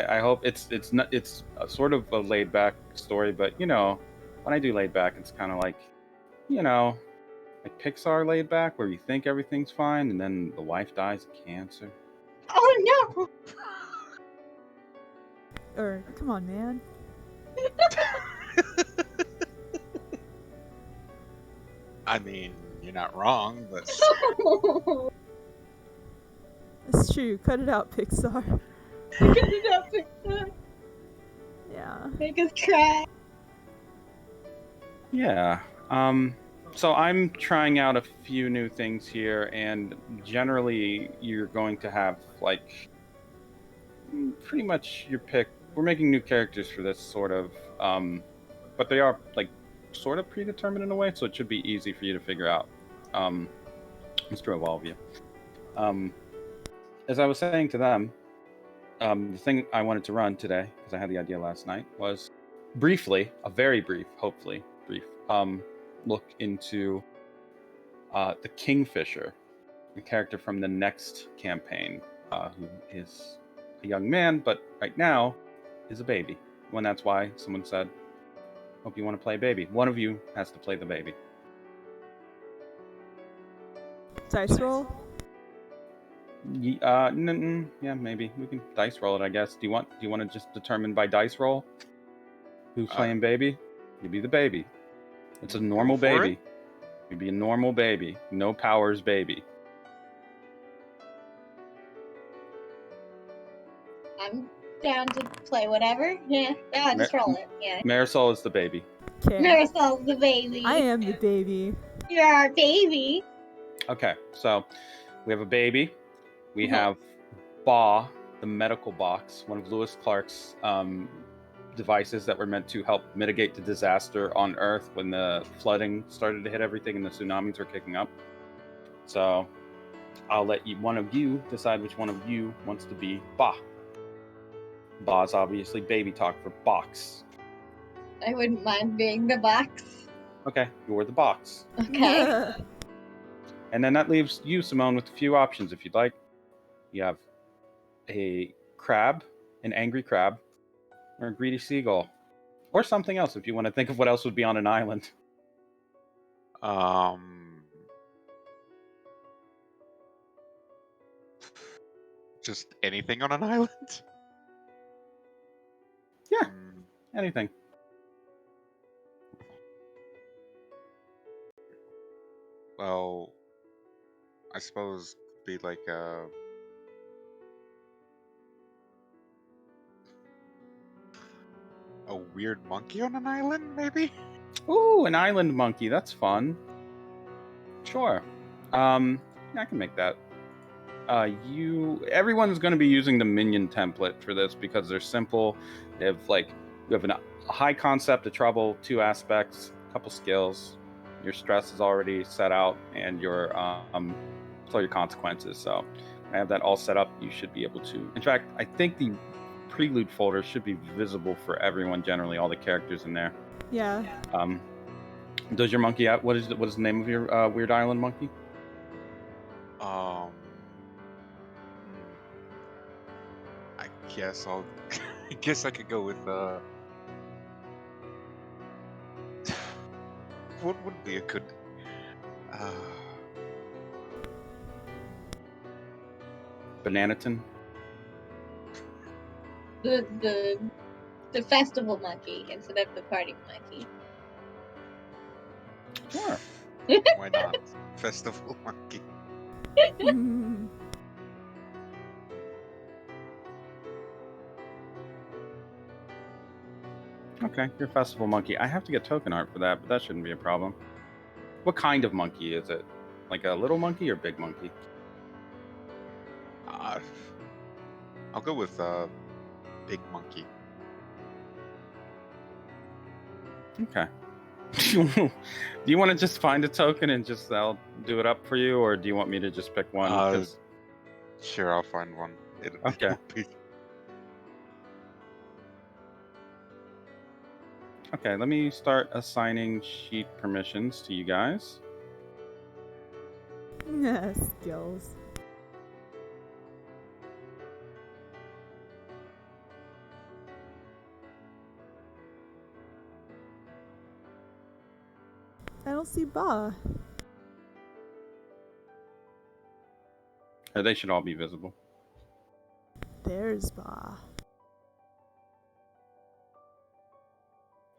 I hope it's not a sort of a laid back story, but when I do laid back, it's kind of like you know like Pixar laid back, where you think everything's fine, and then the wife dies of cancer. Oh no! Come on, man. I mean, you're not wrong, but It's true. Cut it out, Pixar. Cut it out, Pixar. Yeah. Make us cry. Yeah. So I'm trying out a few new things here, and generally you're going to have like pretty much your pick. We're making new characters for this sort of, but they are like sort of predetermined in a way, so it should be easy for you to figure out. Mr. Evolve you. As I was saying to them, the thing I wanted to run today, because I had the idea last night, was briefly, a very brief, hopefully brief, look into the Kingfisher, the character from the next campaign, who is a young man, but right now is a baby. When that's why someone said, hope you want to play baby. One of you has to play the baby. Dice roll? Yeah, maybe we can dice roll it. I guess. Do you want to just determine by dice roll who's playing baby? You be the baby. It's a normal baby. You be a normal baby. No powers baby. I'm down to play whatever. Yeah, just roll it. Yeah. Marisol is the baby. Okay. Marisol's the baby. I am the baby. You're our baby. Okay, so we have a baby. We have Ba, the medical box, one of Lewis Clark's devices that were meant to help mitigate the disaster on Earth when the flooding started to hit everything and the tsunamis were kicking up. So I'll let one of you decide which one of you wants to be Ba. Ba's obviously baby talk for box. I wouldn't mind being the box. Okay, you're the box. Okay. And then that leaves you, Simone, with a few options if you'd like. You have a crab, an angry crab, or a greedy seagull. Or something else if you want to think of what else would be on an island. Just anything on an island? Yeah, anything. Well, I suppose be like a weird monkey on an island, maybe? Ooh, an island monkey. That's fun. Sure. Yeah, I can make that. Everyone's going to be using the minion template for this because they're simple. They have you have a high concept of trouble, 2 aspects, a couple skills. Your stress is already set out, and your consequences. So I have that all set up. You should be able to. In fact, I think the Prelude folder should be visible for everyone. Generally, all the characters in there. Yeah. Does your monkey have what is the name of your weird island monkey? I guess I guess I could go with what would be a good Bananaton? The festival monkey instead of the party monkey. Sure. Why not? Festival monkey. Okay, you're a festival monkey. I have to get token art for that, but that shouldn't be a problem. What kind of monkey is it? Like a little monkey or big monkey? I'll go with big monkey. Okay. Do you want to just find a token and just I'll do it up for you, or do you want me to just pick one? Sure, I'll find one. Okay. Okay, let me start assigning sheet permissions to you guys. Skills. I don't see Ba. They should all be visible. There's Ba.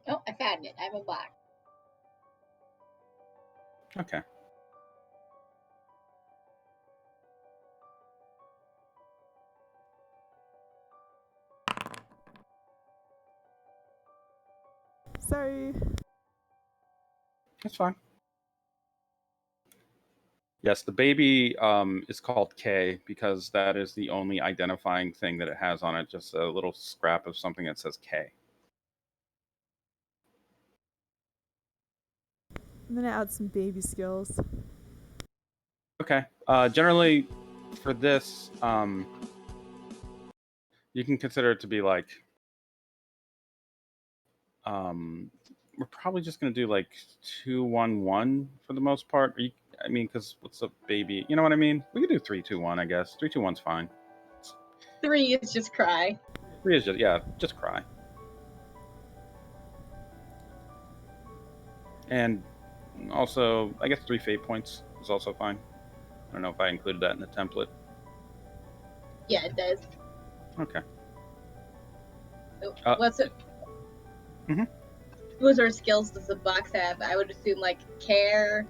Oh, I found it. I'm a box. Okay. Sorry. That's fine. Yes, the baby is called K because that is the only identifying thing that it has on it, just a little scrap of something that says K. I'm gonna add some baby skills. Okay. Generally, for this, you can consider it to be like, we're probably just gonna do like 2-1-1 for the most part. Because what's a baby? You know what I mean? We could do 3-2-1, I guess. 3-2-1's fine. 3 is just cry. 3 is just cry. And also, I guess 3 fate points is also fine. I don't know if I included that in the template. Yeah, it does. Okay. Oh, what's it? Mhm. What sort of skills does the box have? I would assume like care.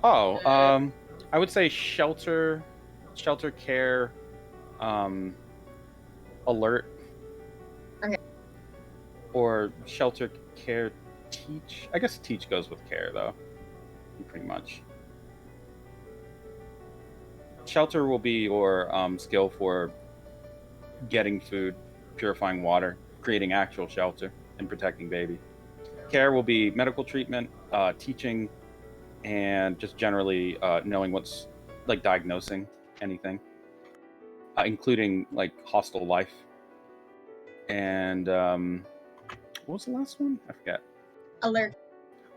Oh, I would say shelter, care, alert. Okay. Or shelter, care, teach. I guess teach goes with care though, pretty much. Shelter will be your skill for getting food, purifying water, creating actual shelter, and protecting baby. Care will be medical treatment, teaching, and just generally knowing what's like diagnosing anything, including like hostile life. And what was the last one? I forget. Alert.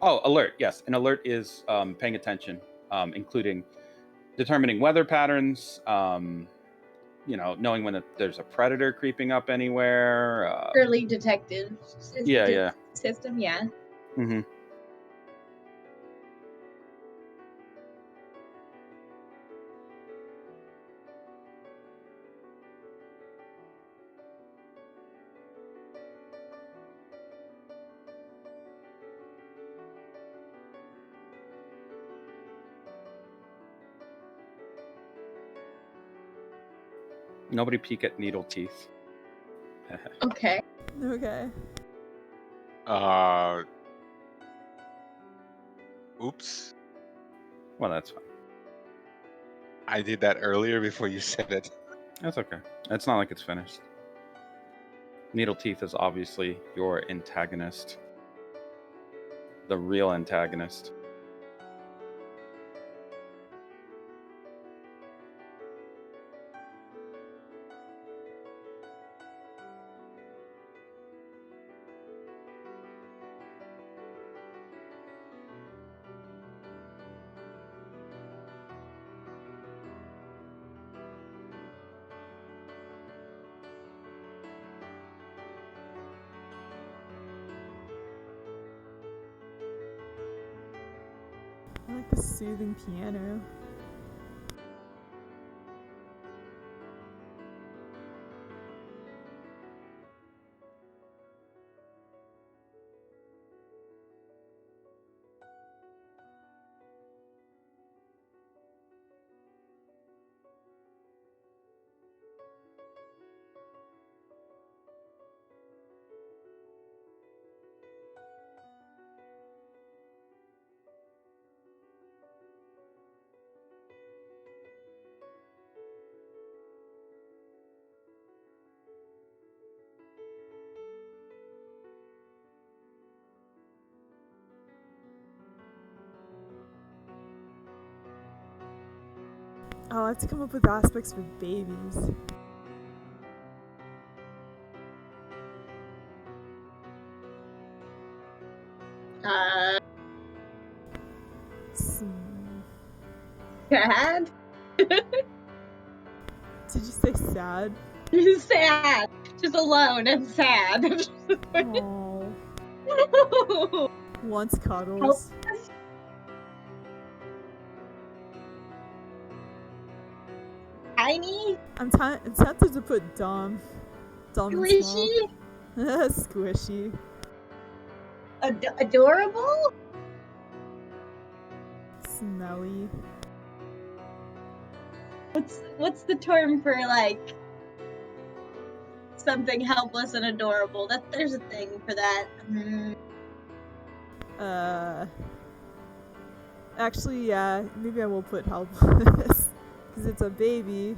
Oh, alert. Yes, an alert is paying attention, including determining weather patterns. Knowing when there's a predator creeping up anywhere. Early detective system. Yeah. System, yeah. Mm-hmm. Nobody peek at needle teeth. Okay. Okay. Oops. Well, that's fine. I did that earlier before you said it. That's okay. It's not like it's finished. Needle teeth is obviously your antagonist. The real antagonist. I like the soothing piano. Oh, I have to come up with aspects for babies. Sad. Did you say sad? Sad. Just alone and sad. Oh. Wants cuddles. Helpless? Tiny? I'm tempted to put dumb. Dumb and small. Squishy? Squishy. Adorable? Smelly. What's the term for like something helpless and adorable? There's a thing for that. Actually, yeah, maybe I will put helpless. Because it's a baby.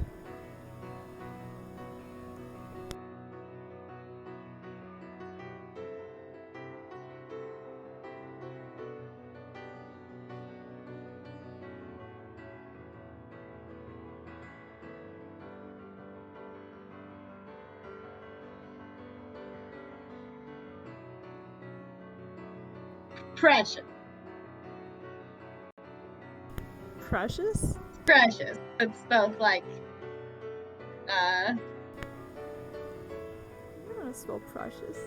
Precious. Precious? Precious. It's spelled like I don't want to spell precious.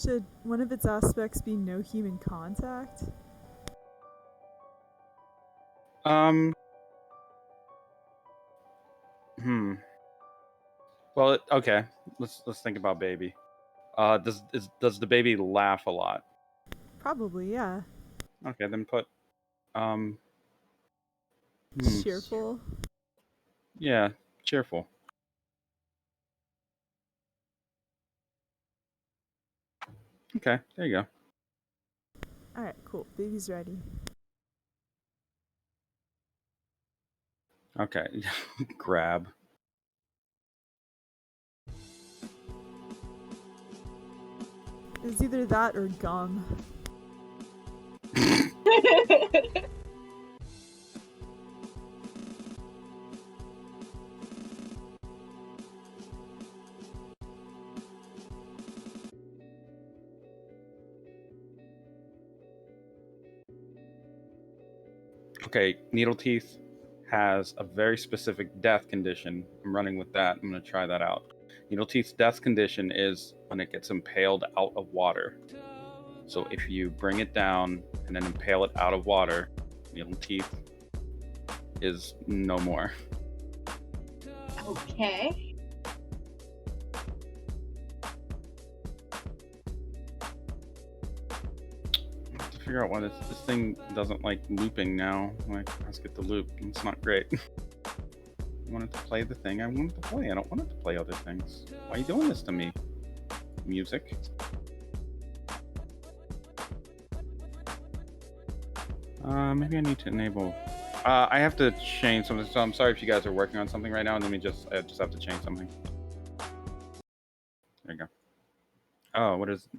Should one of its aspects be no human contact? Well, okay. Let's think about baby. Does the baby laugh a lot? Probably, yeah. Okay, then put Cheerful. Yeah, cheerful. Okay, there you go. Alright, cool. Baby's ready. Okay, grab. It's either that or gum. Okay, needle teeth has a very specific death condition. I'm running with that. I'm gonna try that out. Needle teeth's death condition is when it gets impaled out of water. So if you bring it down and then impale it out of water, needle teeth is no more. Okay. I have to figure out why this thing doesn't like looping now. Like, let's get the loop. It's not great. I wanted to play the thing I wanted to play. I don't want it to play other things. Why are you doing this to me? Music. Maybe I need to enable. I have to change something. So I'm sorry if you guys are working on something right now. I just have to change something. There you go. Oh, what is?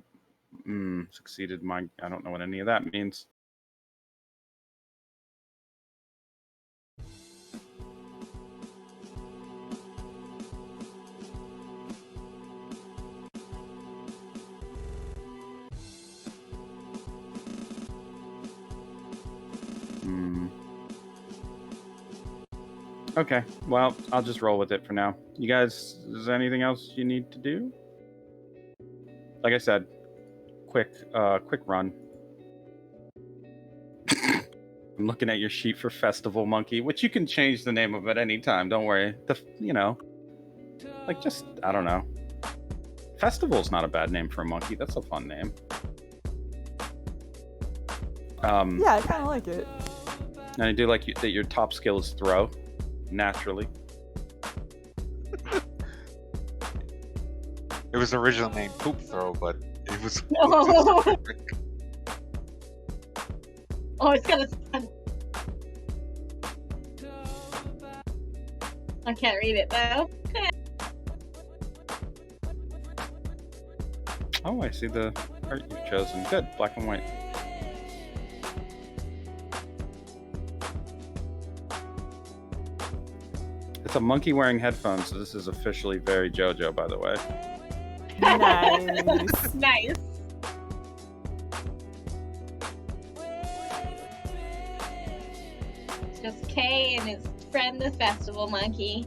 Succeeded. I don't know what any of that means. Okay, well, I'll just roll with it for now. You guys, is there anything else you need to do? Like I said, quick run. I'm looking at your sheet for Festival Monkey, which you can change the name of at any time. Don't worry. Like just, I don't know. Festival's not a bad name for a monkey. That's a fun name. Yeah, I kind of like it. And I do like that your top skill is throw, naturally. It was originally named Poop Throw, but it was. No. Oh, it's gonna stun. I can't read it though. Oh, I see the art you've chosen. Good, black and white. It's a monkey wearing headphones, so this is officially very JoJo, by the way. Nice. Nice. It's just Kay and his friend, the festival monkey.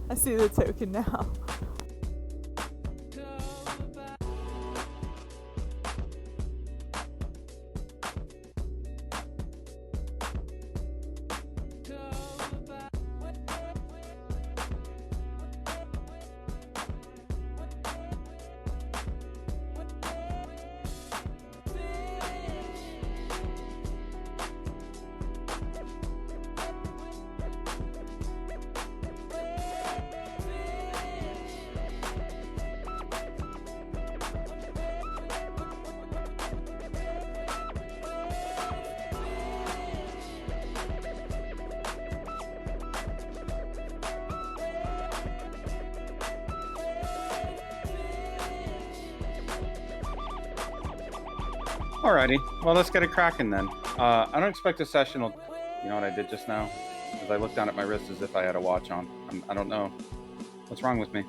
I see the token now. Alrighty, well, let's get it cracking then. I don't expect the session will... You know what I did just now? As I looked down at my wrist as if I had a watch on. I don't know what's wrong with me.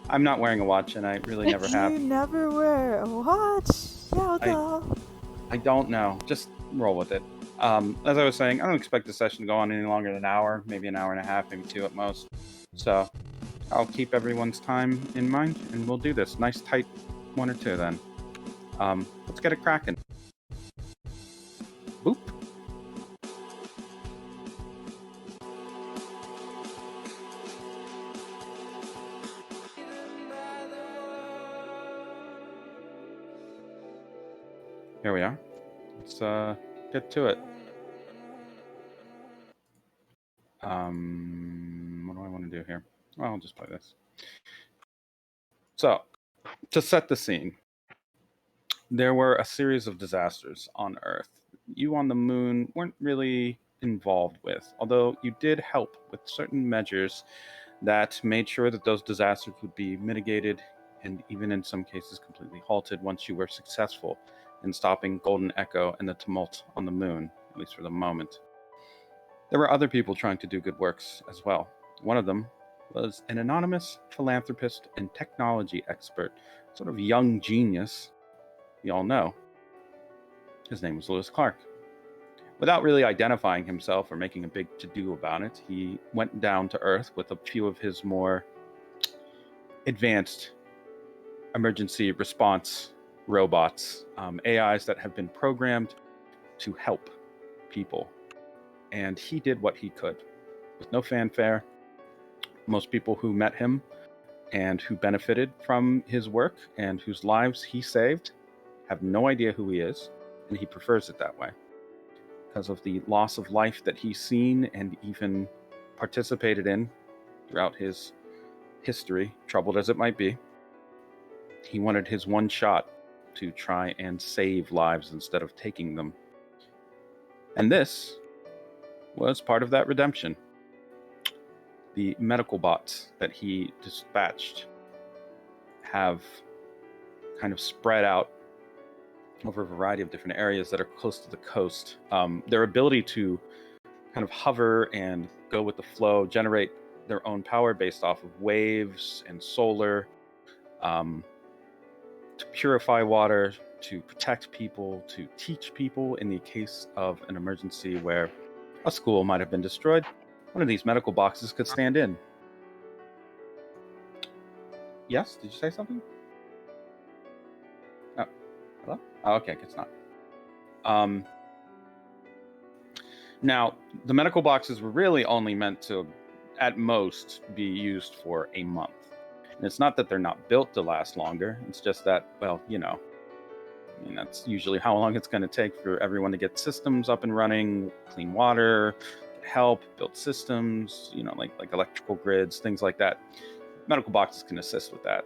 I'm not wearing a watch, and I really never have. You never wear a watch, Yoda. I don't know. Just roll with it. As I was saying, I don't expect the session to go on any longer than an hour, maybe an hour and a half, maybe 2 at most. So I'll keep everyone's time in mind, and we'll do this. Nice tight 1 or 2 then. Let's get it cracking. Boop. Here we are. Let's get to it. What do I want to do here? Well, I'll just play this. So, to set the scene, there were a series of disasters on Earth. You on the moon weren't really involved with, although you did help with certain measures that made sure that those disasters would be mitigated and even in some cases completely halted once you were successful in stopping Golden Echo and the tumult on the moon, at least for the moment. There were other people trying to do good works as well. One of them was an anonymous philanthropist and technology expert, sort of young genius we all know. His name was Lewis Clark. Without really identifying himself or making a big to-do about it, he went down to Earth with a few of his more advanced emergency response robots, AIs that have been programmed to help people. And he did what he could with no fanfare. Most people who met him and who benefited from his work and whose lives he saved have no idea who he is, and he prefers it that way because of the loss of life that he's seen and even participated in throughout his history, troubled as it might be. He wanted his one shot to try and save lives instead of taking them. And this was part of that redemption. The medical bots that he dispatched have kind of spread out over a variety of different areas that are close to the coast. Their ability to kind of hover and go with the flow, generate their own power based off of waves and solar, to purify water, to protect people, to teach people in the case of an emergency where a school might have been destroyed. One of these medical boxes could stand in. Yes? Did you say something? Oh, hello? Oh, okay, it's not. Now, the medical boxes were really only meant to, at most, be used for a month. And it's not that they're not built to last longer. It's just that, well, you know, I mean, that's usually how long it's going to take for everyone to get systems up and running, clean water, help, build systems, like electrical grids, things like that. Medical boxes can assist with that.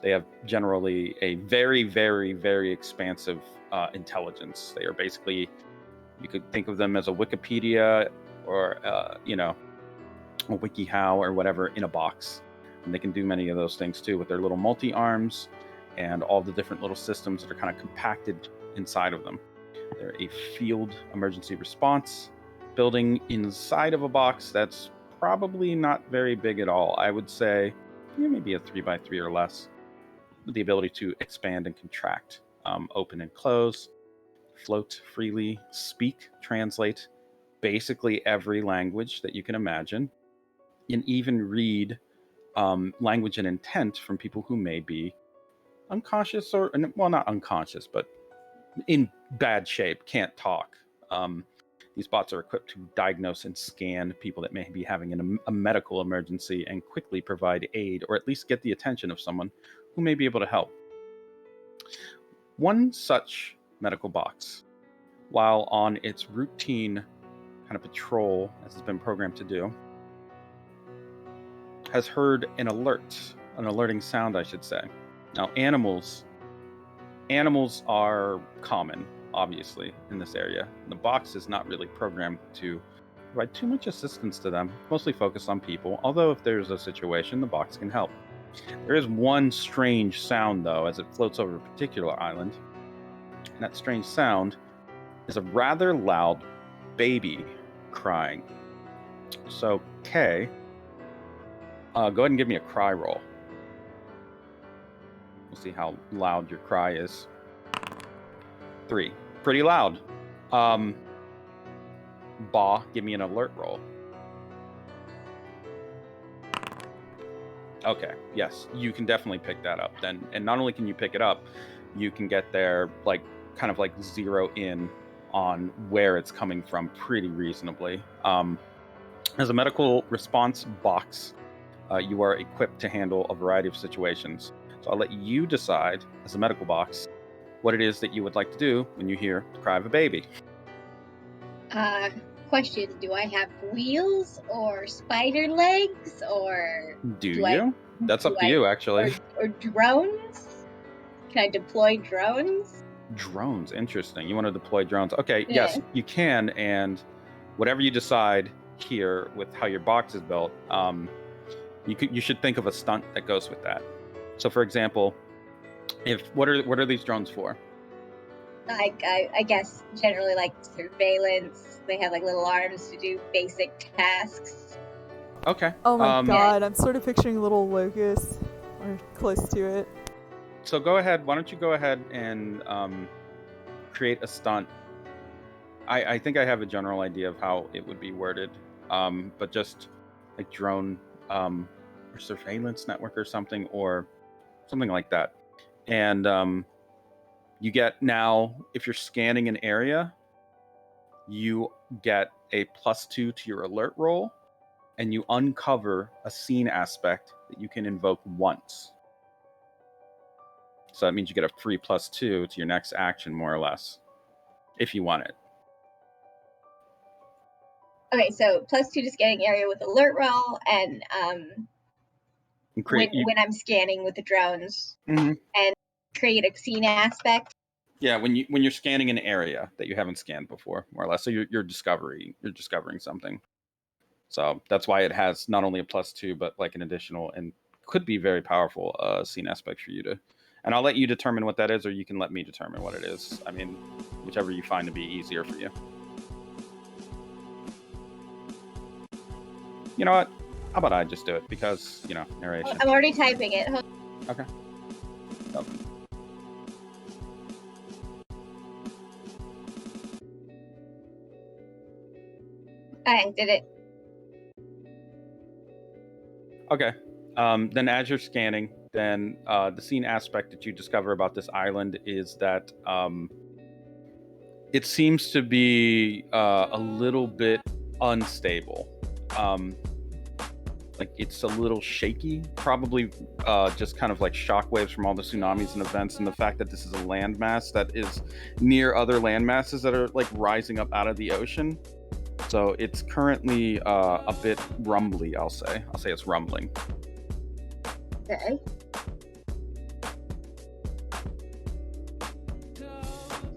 They have generally a very, very, very expansive intelligence. They are basically, you could think of them as a Wikipedia or, a WikiHow or whatever in a box. And they can do many of those things too with their little multi-arms and all the different little systems that are kind of compacted inside of them. They're a field emergency response building inside of a box that's probably not very big at all. I would say maybe a 3x3 or less, with the ability to expand and contract, open and close, float freely, speak, translate basically every language that you can imagine, and even read language and intent from people who may be unconscious or, well, not unconscious, but in bad shape, can't talk. These bots are equipped to diagnose and scan people that may be having a medical emergency and quickly provide aid, or at least get the attention of someone who may be able to help. One such medical box, while on its routine kind of patrol, as it's been programmed to do, has heard an alerting sound, I should say. Now, animals are common, obviously, in this area. The box is not really programmed to provide too much assistance to them, mostly focused on people, although if there's a situation, the box can help. There is one strange sound, though, as it floats over a particular island, and that strange sound is a rather loud baby crying. So, Kay, go ahead and give me a cry roll. We'll see how loud your cry is. 3. Pretty loud. Ba, give me an alert roll. Okay, yes, you can definitely pick that up then. And not only can you pick it up, you can get there, kind of zero in on where it's coming from pretty reasonably. As a medical response box, you are equipped to handle a variety of situations. So I'll let you decide, as a medical box, what it is that you would like to do when you hear the cry of a baby. Question, do I have wheels or spider legs or Do you? That's up to you, actually. Or drones? Can I deploy drones? Drones, interesting. You want to deploy drones. Okay, Yeah. yes, you can, and whatever you decide here with how your box is built, you should think of a stunt that goes with that. So, for example, what are these drones for? I guess generally surveillance. They have little arms to do basic tasks. Okay. Oh my god, I'm sort of picturing little locusts or close to it. So go ahead. Why don't you go ahead and create a stunt? I think I have a general idea of how it would be worded, but just like drone or surveillance network or something like that. And you get now, if you're scanning an area, you get a +2 to your alert roll, and you uncover a scene aspect that you can invoke once. So that means you get a free +2 to your next action, more or less, if you want it. Okay, so +2 to scanning area with alert roll, and when I'm scanning with the drones, mm-hmm. and create a scene aspect. Yeah, when you're scanning an area that you haven't scanned before, more or less. So you're discovering something. So that's why it has not only a +2, but an additional and could be very powerful scene aspect for you to. And I'll let you determine what that is, or you can let me determine what it is. I mean, whichever you find to be easier for you. You know what? How about I just do it? Because, narration. I'm already typing it. Okay. Oh. I did it. Okay. Then as you're scanning, then the scene aspect that you discover about this island is that it seems to be a little bit unstable. like it's a little shaky, probably just kind of like shockwaves from all the tsunamis and events, and the fact that this is a landmass that is near other landmasses that are like rising up out of the ocean. So it's currently a bit rumbly. I'll say it's rumbling. Okay.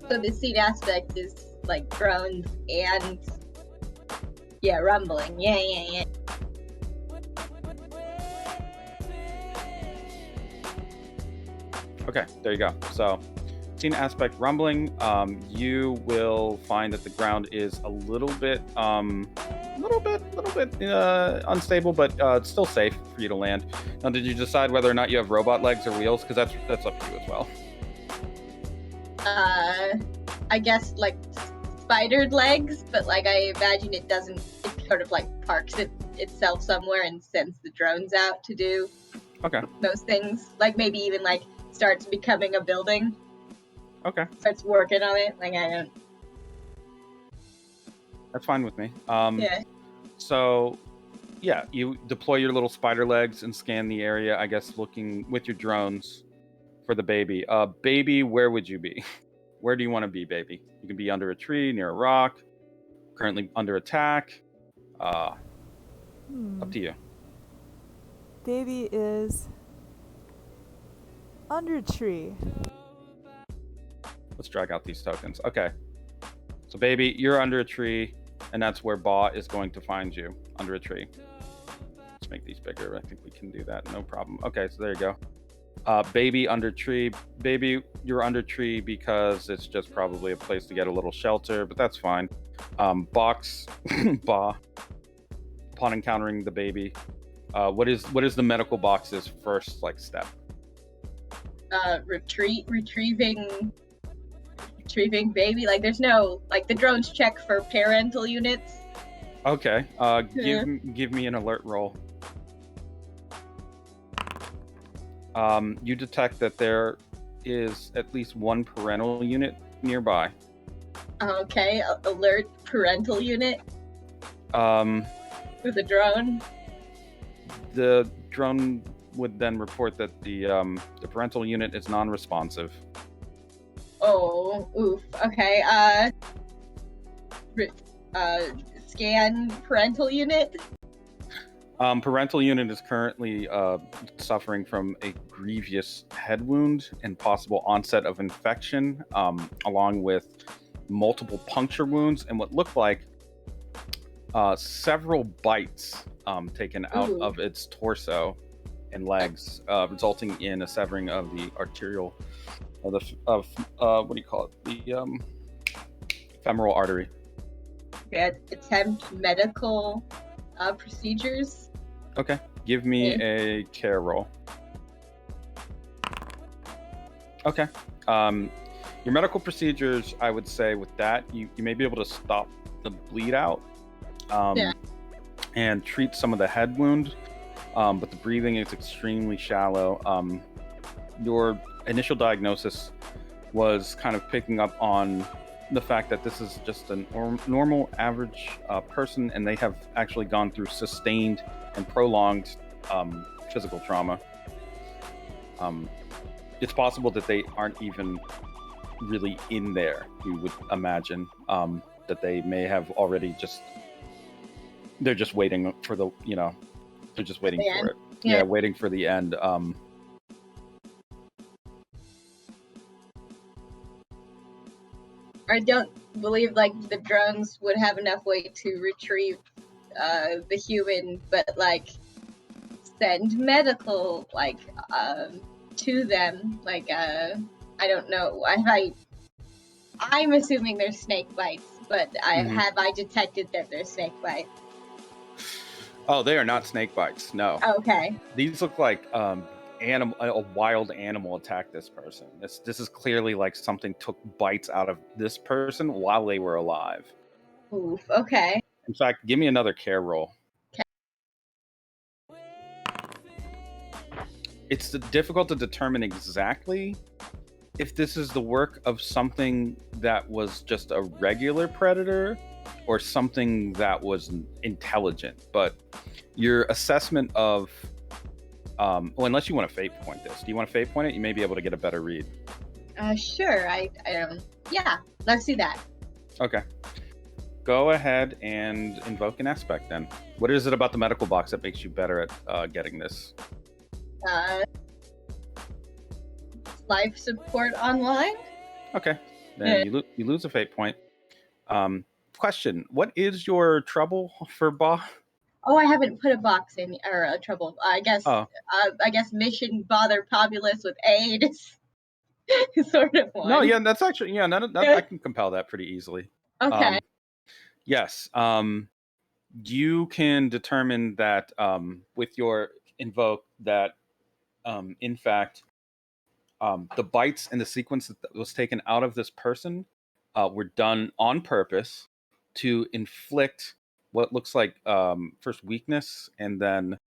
So the scene aspect is like drones and rumbling. Yeah. Okay, there you go. So, scene aspect rumbling. You will find that the ground is a little bit unstable, but it's still safe for you to land. Now, did you decide whether or not you have robot legs or wheels? Because that's up to you as well. I guess like spidered legs, but like I imagine it doesn't. It sort of like parks itself somewhere and sends the drones out to do those things. Like maybe even like starts becoming a building. Okay. Starts working on it. Like I don't. That's fine with me. Yeah. So, yeah, you deploy your little spider legs and scan the area. I guess looking with your drones for the baby. Baby, where would you be? Where do you want to be, baby? You can be under a tree, near a rock, currently under attack. Up to you. Baby is under a tree. Let's drag out these tokens. Okay. So, baby, you're under a tree, and that's where Ba is going to find you, under a tree. Let's make these bigger. I think we can do that. No problem. Okay, so there you go. Baby under tree. Baby, you're under tree because it's just probably a place to get a little shelter, but that's fine. Box, Ba. Upon encountering the baby, what is the medical box's first like step? Retrieving baby. Like there's no like the drones check for parental units. Okay. Give me an alert roll. You detect that there is at least one parental unit nearby. Okay, alert parental unit. With a drone. The drone would then report that the parental unit is non-responsive. Oh, oof. Okay. Scan parental unit. Parental unit is currently suffering from a grievous head wound and possible onset of infection, along with multiple puncture wounds and what look like several bites taken out of its torso and legs, resulting in a severing of the arterial, what do you call it? The femoral artery. Yeah, attempt medical procedures. Okay, give me a care roll. Okay, your medical procedures, I would say with that, you may be able to stop the bleed out and treat some of the head wound, but the breathing is extremely shallow. Your initial diagnosis was kind of picking up on the fact that this is just a normal average person, and they have actually gone through sustained and prolonged physical trauma. It's possible that they aren't even really in there. You would imagine that they may have already they're just waiting for they're just waiting for it. Yeah, waiting for the end. I don't believe like the drones would have enough weight to retrieve the human, but like send medical like to them. Like I don't know. I'm assuming there's snake bites, but have I detected that there's snake bites? Oh, they are not snake bites. No. Okay. These look like a wild animal attacked this person. This is clearly like something took bites out of this person while they were alive. Oof. Okay. In fact, give me another care roll. Okay. It's difficult to determine exactly if this is the work of something that was just a regular predator or something that was intelligent, but Your assessment of, well, unless you want to fate point this. Do you want to fate point it? You may be able to get a better read. Sure. Yeah, let's do that. Okay. Go ahead and invoke an aspect then. What is it about the medical box that makes you better at getting this? Life support online. Okay. Then you lose a fate point. Question: what is your trouble for Ba? Oh, I haven't put a box in or a trouble. I guess mission bother populace with aid is sort of one. No, yeah, that's actually I can compel that pretty easily. Okay. Yes. You can determine that with your invoke that in fact the bites and the sequence that was taken out of this person were done on purpose to inflict what looks like first weakness and then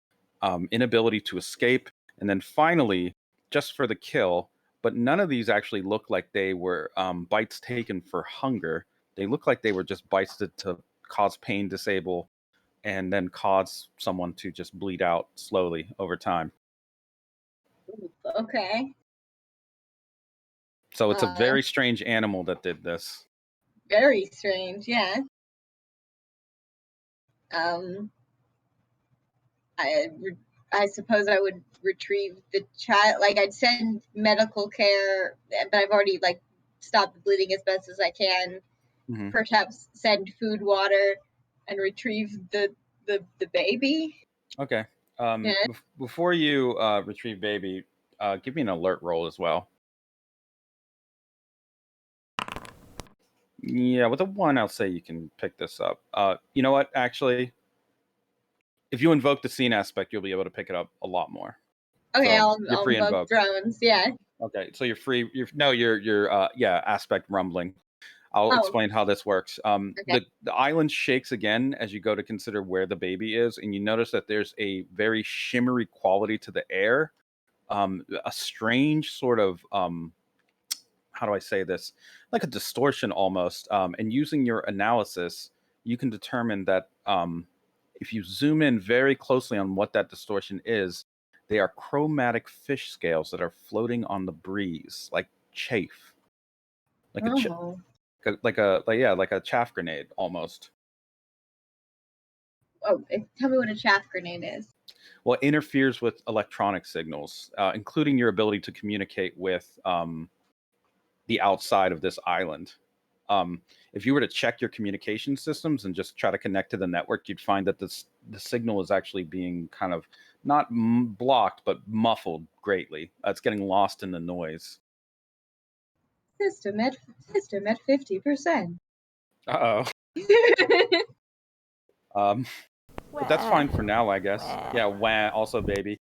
inability to escape, and then finally just for the kill. But none of these actually look like they were bites taken for hunger. They look like they were just bites to cause pain, disable, and then cause someone to just bleed out slowly over time. Okay. So it's a very strange animal that did this. Very strange, yeah. I suppose I would retrieve the child. Like I'd send medical care, but I've already like stopped the bleeding as best as I can. Mm-hmm. Perhaps send food, water, and retrieve the baby. Okay. Before you retrieve baby, give me an alert roll as well. Yeah, with a 1, I'll say you can pick this up. You know what? Actually, if you invoke the scene aspect, you'll be able to pick it up a lot more. Okay, So I'll invoke drones. Yeah. Okay, so you're free. Your aspect rumbling. I'll explain how this works. Okay. The island shakes again as you go to consider where the baby is, and you notice that there's a very shimmery quality to the air, a strange sort of how do I say this? Like a distortion almost. And using your analysis, you can determine that if you zoom in very closely on what that distortion is, they are chromatic fish scales that are floating on the breeze, like chaff, like like a chaff grenade almost. Oh, tell me what a chaff grenade is. Well, it interferes with electronic signals, including your ability to communicate with the outside of this island. If you were to check your communication systems and just try to connect to the network, you'd find that the signal is actually being kind of not blocked, but muffled greatly. It's getting lost in the noise. System at 50%. Uh-oh. But that's fine for now, I guess. Yeah, wah, also baby.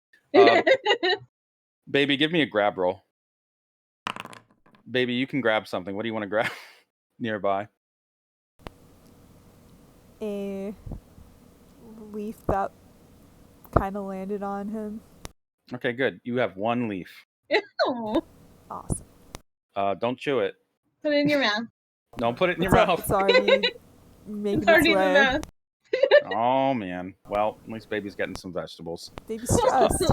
Baby, give me a grab roll. Baby, you can grab something. What do you want to grab nearby? A leaf that kind of landed on him. Okay, good. You have 1 leaf. Oh. Awesome. Don't chew it. Put it in your mouth. Don't put it in your mouth. It's already making its already in the way. mouth. Oh man. Well, at least baby's getting some vegetables. Baby's stressed.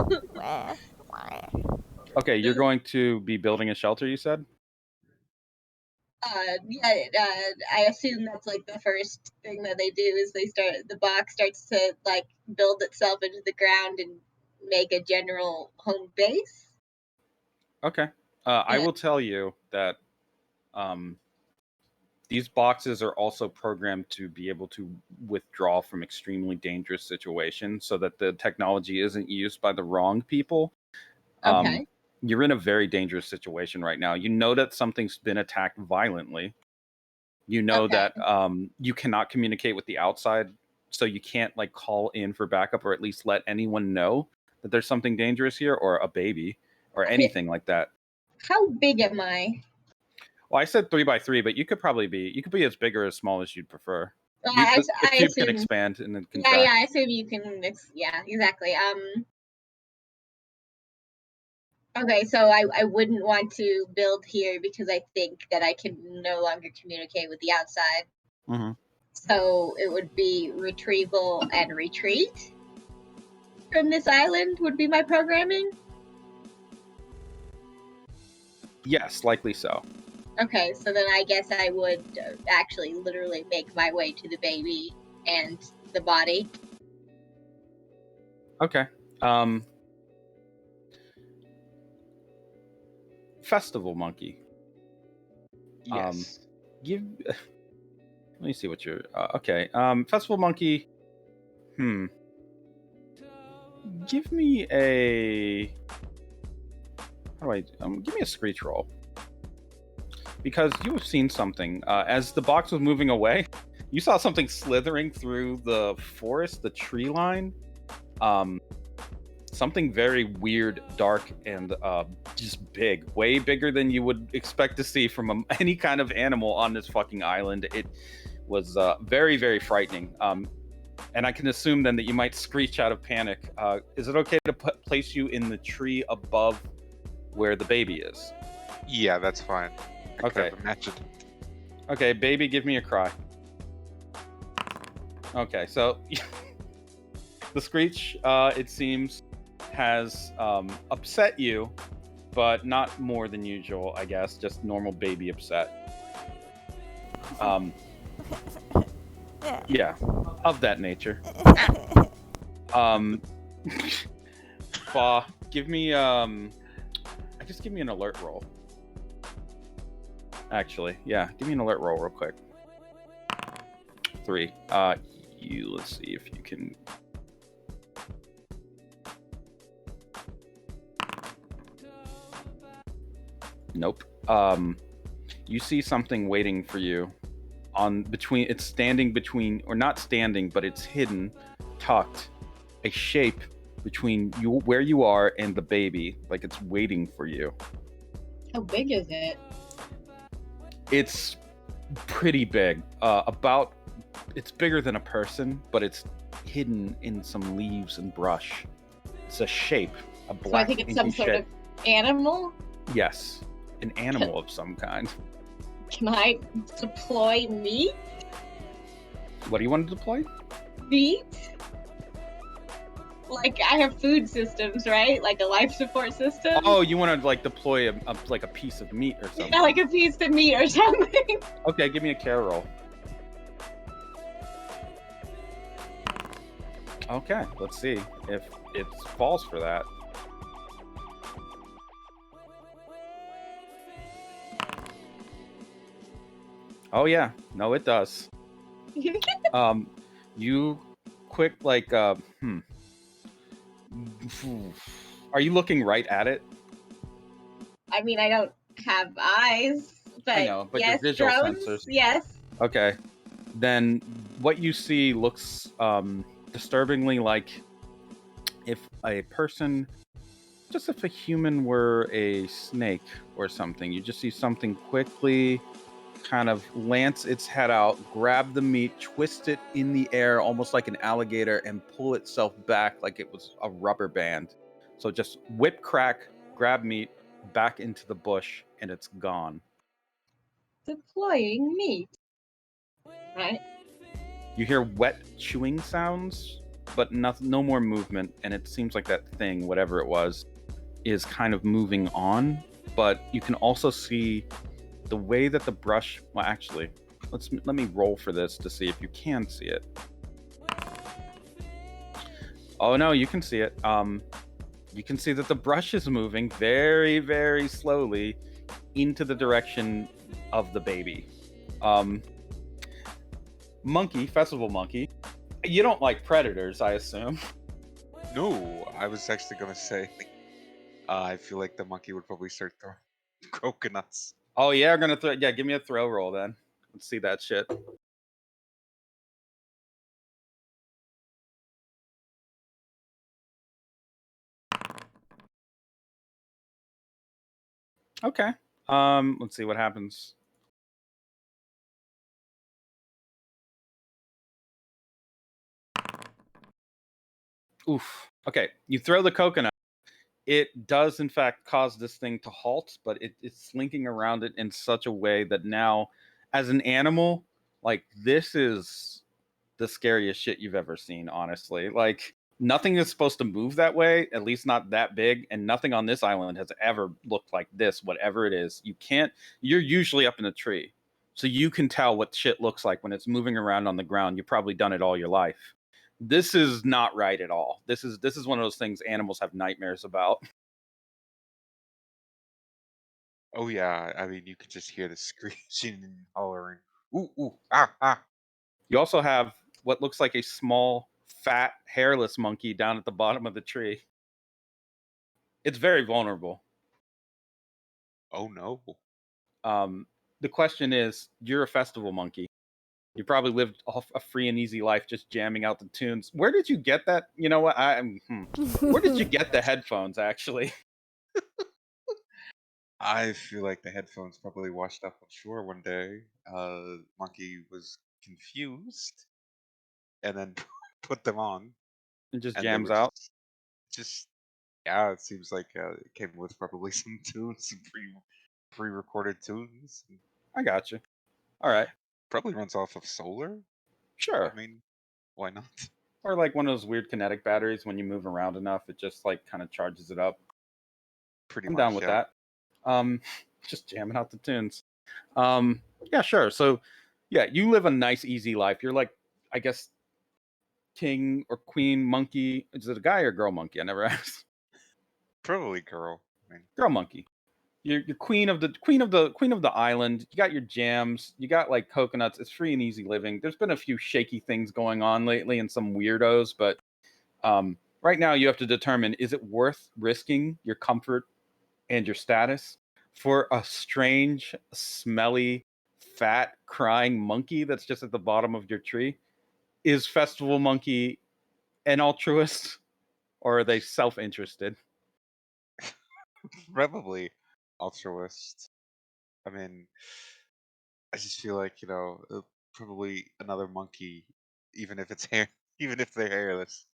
Okay, you're going to be building a shelter, you said? I assume that's like the first thing that they do is the box starts to like build itself into the ground and make a general home base. Okay. I will tell you that these boxes are also programmed to be able to withdraw from extremely dangerous situations so that the technology isn't used by the wrong people. Okay. You're in a very dangerous situation right now. You know that something's been attacked violently. You know that you cannot communicate with the outside, so you can't like call in for backup or at least let anyone know that there's something dangerous here or a baby or anything like that. How big am I? Well, I said 3 by 3, but you could be as big or as small as you'd prefer. I The cube assume, can expand and then contract. Yeah, I assume you can. Yeah, exactly. Okay, so I wouldn't want to build here because I think that I can no longer communicate with the outside. Mm-hmm. So it would be retrieval and retreat. from this island would be my programming? Yes, likely so. Okay, so then I guess I would actually literally make my way to the baby and the body. Okay. Festival monkey. Yes. Give. Let me see what you're. Okay. Festival monkey. Give me a. How do I? Give me a screech roll. Because you have seen something. As the box was moving away, you saw something slithering through the forest, the tree line. Something very weird, dark, and just big. Way bigger than you would expect to see from any kind of animal on this fucking island. It was very, very frightening. And I can assume then that you might screech out of panic. Is it okay to place you in the tree above where the baby is? Yeah, that's fine. I Okay. could have imagined. Okay, baby, give me a cry. Okay, so the screech, it seems, has upset you, but not more than usual, I guess. Just normal baby upset. Yeah, of that nature. Bah, give me I just give me an alert roll. Actually, yeah, give me an alert roll real quick. 3. Let's see if you can. Nope. You see something waiting for you on between. It's standing between, or not standing, but it's hidden, tucked, a shape between you where you are and the baby, like it's waiting for you. How big is it? It's pretty big. It's bigger than a person, but it's hidden in some leaves and brush. It's a shape, a black. So I think it's some sort of animal. Yes, an animal of some kind. Can I deploy meat? What do you want to deploy? Meat? Like, I have food systems, right? Like a life support system? Oh, you want to like deploy a piece of meat or something? Yeah, like a piece of meat or something. Okay, give me a care roll. Okay, let's see if it falls for that. Oh yeah, no, it does. You quick like Are you looking right at it? I mean, I don't have eyes, but, I know, but your yes, visual drones, sensors. yes. Okay, then what you see looks disturbingly like if a person, just if a human were a snake or something. You just see something quickly kind of lance its head out, grab the meat, twist it in the air almost like an alligator, and pull itself back like it was a rubber band. So just whip, crack, grab meat, back into the bush, and it's gone. Deploying meat. Right? You hear wet chewing sounds, but no more movement, and it seems like that thing, whatever it was, is kind of moving on. But you can also see the way that the brush. Well, actually, let me roll for this to see if you can see it. Oh no, you can see it. You can see that the brush is moving very, very slowly into the direction of the baby. Festival monkey. You don't like predators, I assume. No, I was actually gonna say. I feel like the monkey would probably start throwing coconuts. Oh yeah, I'm gonna throw. Yeah, give me a throw roll then. Let's see that shit. Okay. Let's see what happens. Oof. Okay, you throw the coconut. It does, in fact, cause this thing to halt, but it's slinking around it in such a way that now, as an animal, like, this is the scariest shit you've ever seen, honestly. Like, Nothing is supposed to move that way, at least not that big, and nothing on this island has ever looked like this, whatever it is. You're usually up in a tree, so you can tell what shit looks like when it's moving around on the ground. You've probably done it all your life. This is not right at all. This is one of those things animals have nightmares about. Oh yeah, I mean you could just hear the screeching and hollering. Ooh, ooh, ah, ah. You also have what looks like a small, fat, hairless monkey down at the bottom of the tree. It's very vulnerable. Oh no. The question is, you're a festival monkey. You probably lived a free and easy life just jamming out the tunes. Where did you get that? You know what? Where did you get the headphones, actually? I feel like the headphones probably washed up on shore one day. Monkey was confused and then put them on, It just and they jams were out. just yeah. It seems like it came with probably some tunes, some pre-recorded tunes. I got you. All right. Probably runs off of solar. I Sure. mean, why not? Or like one of those weird kinetic batteries when you move around enough, it just like kind of charges it up. Pretty I'm down much, with yeah. that. Um, just jamming out the tunes. Um, yeah, sure. So, yeah, you live a nice, easy life. You're like, I guess, king or queen monkey. Is it a guy or girl monkey? I never asked. Probably girl. I mean, Girl monkey. You're queen of the island. You got your jams. You got like coconuts. It's free and easy living. There's been a few shaky things going on lately and some weirdos, but right now you have to determine, is it worth risking your comfort and your status for a strange, smelly, fat, crying monkey that's just at the bottom of your tree? Is Festival Monkey an altruist, or are they self-interested? probably altruist. I mean, I just feel like probably another monkey, even if it's hair, even if they're hairless,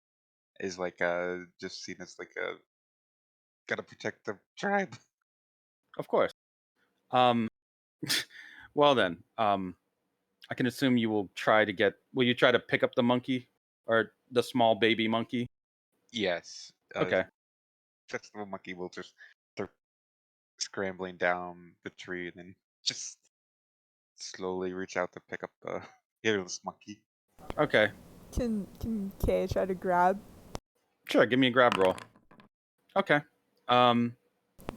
is like just seen as like a gotta protect the tribe. Of course. Um, well then, I can assume you will try to get. Will you try to pick up the monkey or the small baby monkey? Yes, Okay. festival monkey will just start scrambling down the tree and then just slowly reach out to pick up the hairless monkey. Okay. Can Kay try to grab? Sure. Give me a grab roll. Okay. Um,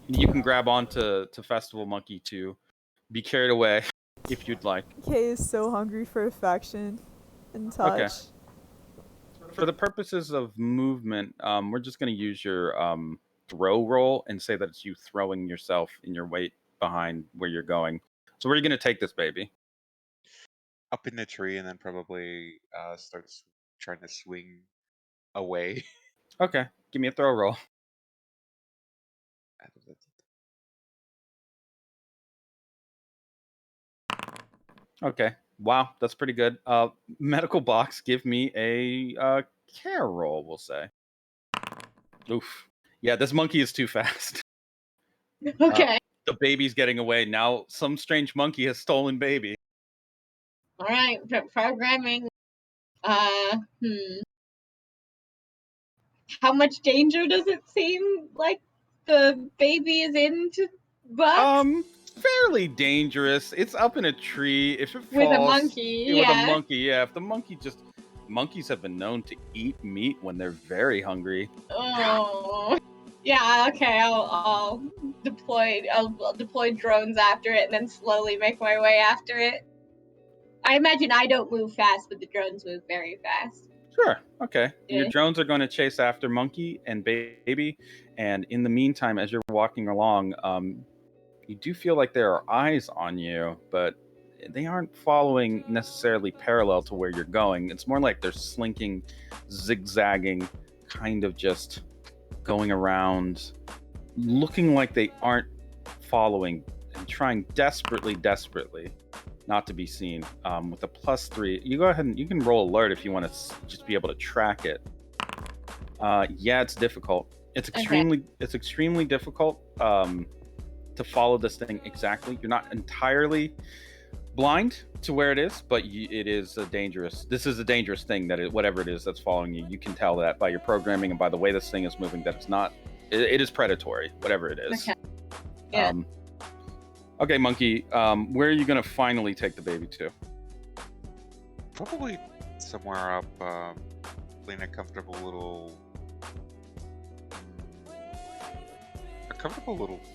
you can grab onto to Festival Monkey to be carried away if you'd like. Kay is so hungry for affection and touch. Okay. For the purposes of movement, we're just going to use your throw roll and say that it's you throwing yourself in your weight behind where you're going. So where are you going to take this baby? Up in the tree and then probably starts trying to swing away. Okay. Give me a throw roll. Okay. Wow, that's pretty good. Medical box, give me a care roll, we'll say. Oof. Yeah, this monkey is too fast. Okay. The baby's getting away. Now some strange monkey has stolen baby. All right. Programming. Uh, hmm. How much danger does it seem like the baby is in to Bucks? Fairly dangerous. It's up in a tree. If it falls With a monkey, with a yeah. monkey, yeah. If the monkey just monkeys have been known to eat meat when they're very hungry. Oh. Yeah, okay, I'll deploy drones after it and then slowly make my way after it. I imagine I don't move fast, but the drones move very fast. Sure. Okay. Yeah. Your drones are going to chase after monkey and baby, and in the meantime, as you're walking along, you do feel like there are eyes on you, but they aren't following necessarily parallel to where you're going. It's more like they're slinking, zigzagging, kind of just going around, looking like they aren't following and trying desperately not to be seen. With a +3, you go ahead and you can roll alert if you want to just be able to track it. Yeah, it's difficult. It's extremely difficult to follow this thing exactly. You're not entirely blind to where it is, but it is a dangerous. This is a dangerous thing whatever it is that's following you. You can tell that by your programming and by the way this thing is moving that it's not. It is predatory, whatever it is. Okay. Yeah. Okay, Monkey. Where are you gonna finally take the baby to? Probably somewhere up, in a comfortable little,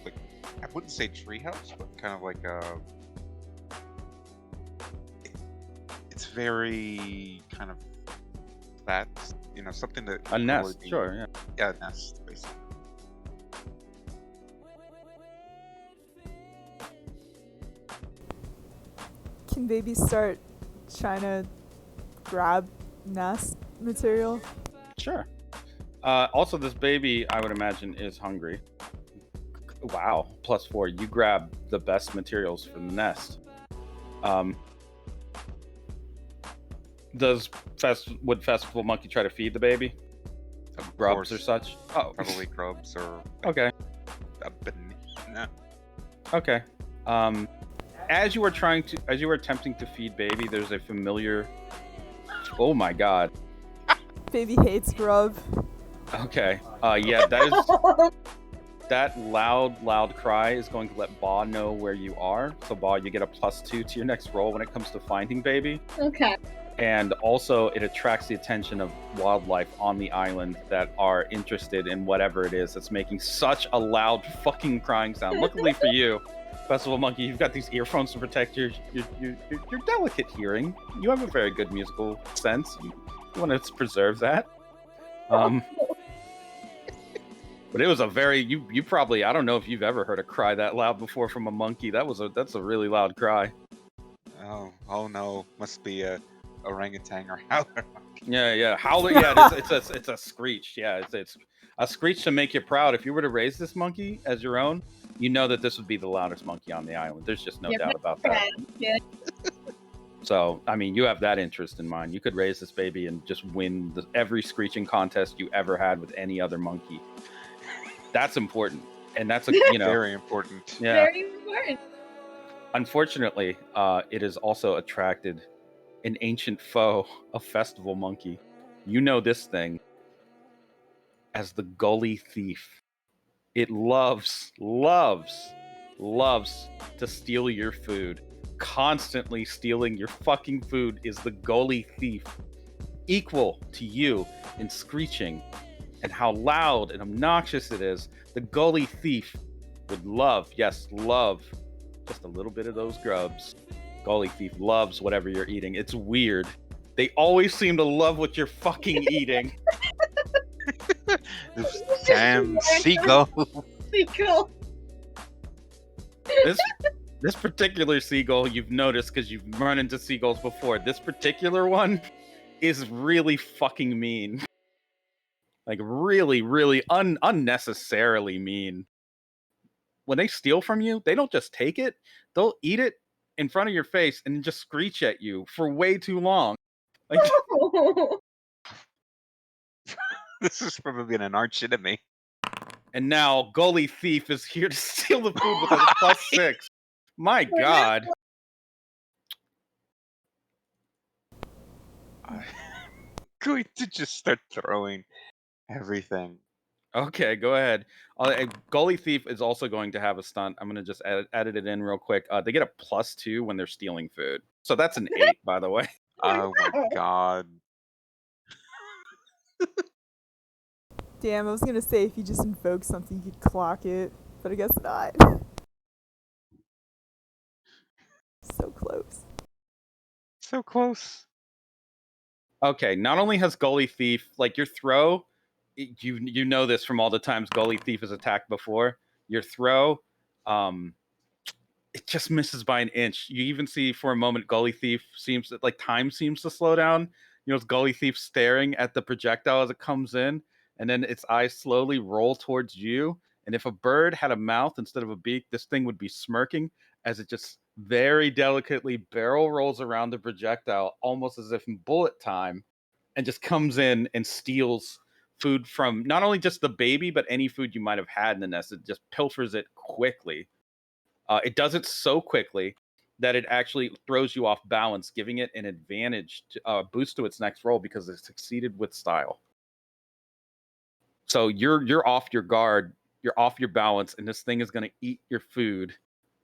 like, I wouldn't say treehouse, but kind of like it's very kind of flat, something that A would nest, probably be- sure. Yeah. Yeah, a nest, basically. Can baby start trying to grab nest material? Sure. Also, this baby, I would imagine, is hungry. Wow, +4. You grab the best materials from the nest. Would Festival Monkey try to feed the baby? Of Grubs or course, such? Oh, probably grubs or okay. a banana. Okay. As you are attempting to feed baby, there's a familiar. Oh my god. Baby hates grub. Okay. Yeah, that loud cry is going to let Ba know where you are. So Ba, you get a +2 to your next roll when it comes to finding baby. Okay. And also, it attracts the attention of wildlife on the island that are interested in whatever it is that's making such a loud fucking crying sound. Luckily for you, Festival Monkey, you've got these earphones to protect your delicate hearing. You have a very good musical sense. You want to preserve that. But it was a very you probably, I don't know if you've ever heard a cry that loud before from a monkey. That's a really loud cry. Oh no, must be a orangutan or howler. Yeah, howler. Yeah, it's a screech. Yeah, it's a screech to make you proud. If you were to raise this monkey as your own, you know that this would be the loudest monkey on the island. There's just no doubt about that. Yeah. So, I mean, you have that interest in mind. You could raise this baby and just win every screeching contest you ever had with any other monkey. That's important, and that's Very important. Yeah. Very important. Unfortunately, it has also attracted an ancient foe, a festival monkey. You know this thing as the gully thief. It loves to steal your food. Constantly stealing your fucking food is the gully thief. Equal to you in screeching and how loud and obnoxious it is. The gully thief would love just a little bit of those grubs. Gully thief loves whatever you're eating. It's weird. They always seem to love what you're fucking eating. This damn seagull. Seagull. This particular seagull you've noticed because you've run into seagulls before. This particular one is really fucking mean. Like really, really unnecessarily mean. When they steal from you, they don't just take it. They'll eat it in front of your face and just screech at you for way too long. Like, This is probably an arch enemy. and now Gully Thief is here to steal the food with a +6. My God. I'm going to just start throwing everything. Okay, go ahead. Gully Thief is also going to have a stunt. I'm going to just edit it in real quick. They get a +2 when they're stealing food. So that's an 8, by the way. Oh my god. Damn, I was gonna say if you just invoke something, you could clock it, but I guess not. So close. So close. Okay, not only has Gully Thief, like your throw, you know this from all the times Gully Thief has attacked before. Your throw, it just misses by an inch. You even see for a moment Gully Thief time seems to slow down. You know, it's Gully Thief staring at the projectile as it comes in, and then its eyes slowly roll towards you. And if a bird had a mouth instead of a beak, this thing would be smirking as it just very delicately barrel rolls around the projectile, almost as if in bullet time, and just comes in and steals food from not only just the baby, but any food you might have had in the nest. It just pilfers it quickly. It does it so quickly that it actually throws you off balance, giving it an advantage, to boost to its next roll because it succeeded with style. So you're off your guard, you're off your balance, and this thing is going to eat your food.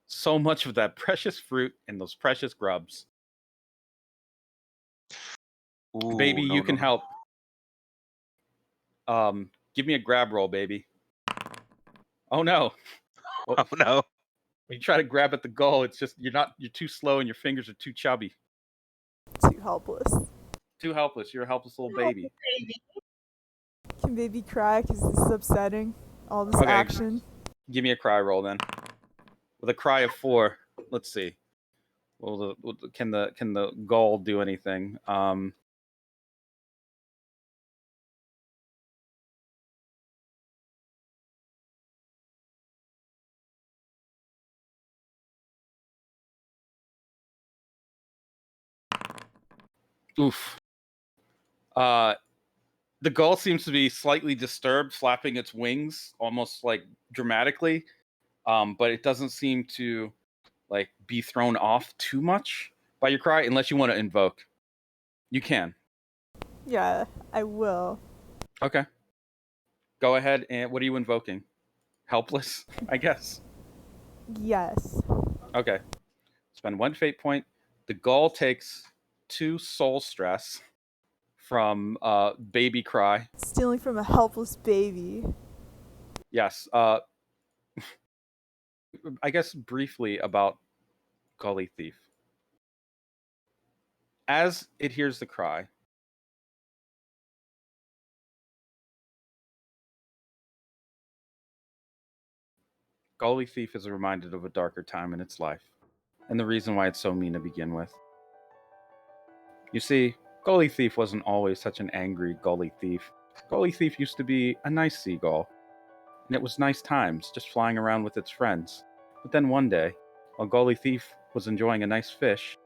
So much of that precious fruit and those precious grubs. Ooh, Baby, no, you no, can no. help. Give me a grab roll, baby. Oh no. Oh no. When you try to grab at the goal, it's just you're too slow and your fingers are too chubby. Too helpless. Too helpless. You're a helpless little baby. Can baby cry because this is upsetting? All this Okay. action. Give me a cry roll then. With a cry of 4, let's see. Can the goal do anything? Oof. The gull seems to be slightly disturbed, flapping its wings almost like dramatically. But it doesn't seem to like be thrown off too much by your cry unless you want to invoke. You can. Yeah, I will. Okay. Go ahead, and what are you invoking? Helpless, I guess. Yes. Okay. Spend 1 fate point. The gull takes 2 soul stress from baby cry. Stealing from a helpless baby. Yes. I guess briefly about Gully Thief. As it hears the cry, Gully Thief is reminded of a darker time in its life, and the reason why it's so mean to begin with. You see, Gully Thief wasn't always such an angry Gully Thief. Gully Thief used to be a nice seagull, and it was nice times just flying around with its friends. But then one day, while Gully Thief was enjoying a nice fish,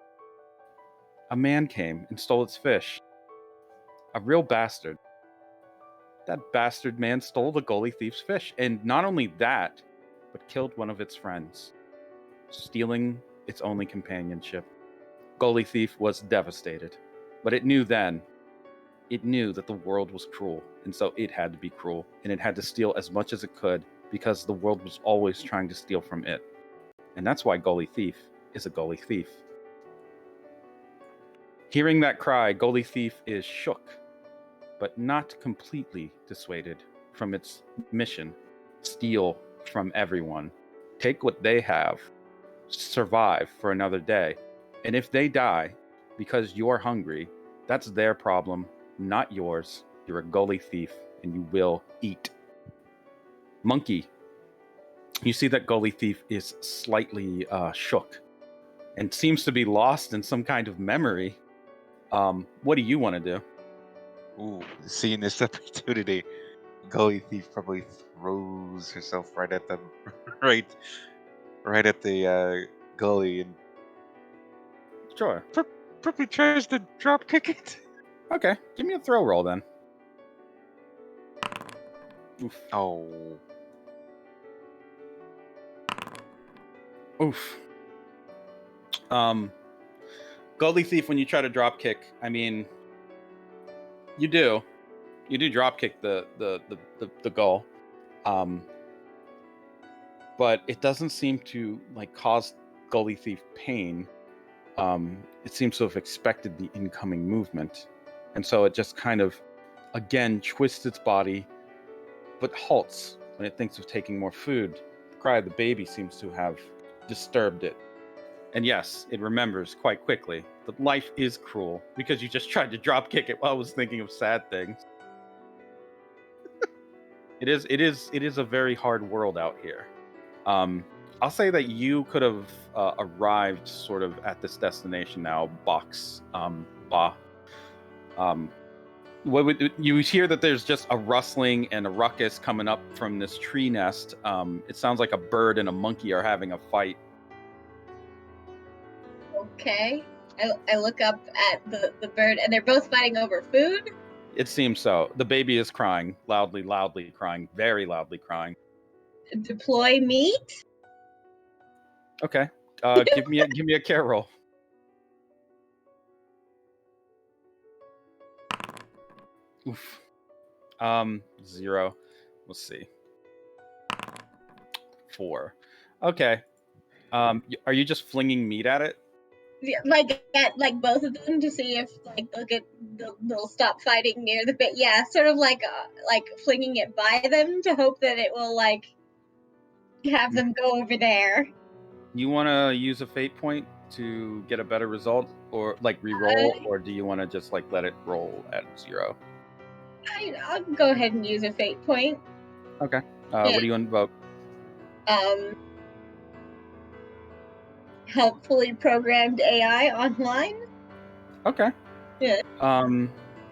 a man came and stole its fish. A real bastard. That bastard man stole the Gully Thief's fish, and not only that, but killed one of its friends, stealing its only companionship. Gully Thief was devastated, but it knew then, it knew that the world was cruel, and so it had to be cruel, and it had to steal as much as it could because the world was always trying to steal from it. And that's why Gully Thief is a Gully Thief. Hearing that cry, Gully Thief is shook, but not completely dissuaded from its mission. Steal from everyone. Take what they have. Survive for another day. And if they die because you're hungry, that's their problem, not yours. You're a Gully Thief and you will eat. Monkey, you see that Gully Thief is slightly shook and seems to be lost in some kind of memory. What do you want to do? Ooh, seeing this opportunity, Gully Thief probably throws herself right at them, right, right at the gully, and Sure. probably tries to drop kick it. Okay, give me a throw roll then. Oof. Oh, Oof. Gully Thief, when you try to drop kick, I mean, you do drop kick the goal, but it doesn't seem to like cause Gully Thief pain. It seems to have expected the incoming movement, and so it just kind of again twists its body, but halts when it thinks of taking more food. The cry of the baby seems to have disturbed it. And yes, it remembers quite quickly that life is cruel because you just tried to drop kick it while I was thinking of sad things. It is a very hard world out here. I'll say that you could have arrived sort of at this destination now, Box Ba. What would you hear that there's just a rustling and a ruckus coming up from this tree nest? It sounds like a bird and a monkey are having a fight. Okay. I look up at the bird, and they're both fighting over food. It seems so. The baby is crying, loudly crying, very loudly crying. Deploy meat. Okay. Give me a care roll. Oof. 0. We'll see. 4. Okay. Are you just flinging meat at it? Yeah, like at like both of them to see if like they'll stop fighting near the bit. Yeah, sort of like flinging it by them to hope that it will like have them go over there. You want to use a fate point to get a better result, or like re-roll, or do you want to just like let it roll at 0? I'll go ahead and use a fate point. Okay. Yeah. What do you invoke? Helpfully programmed AI online. Okay. Yeah. Do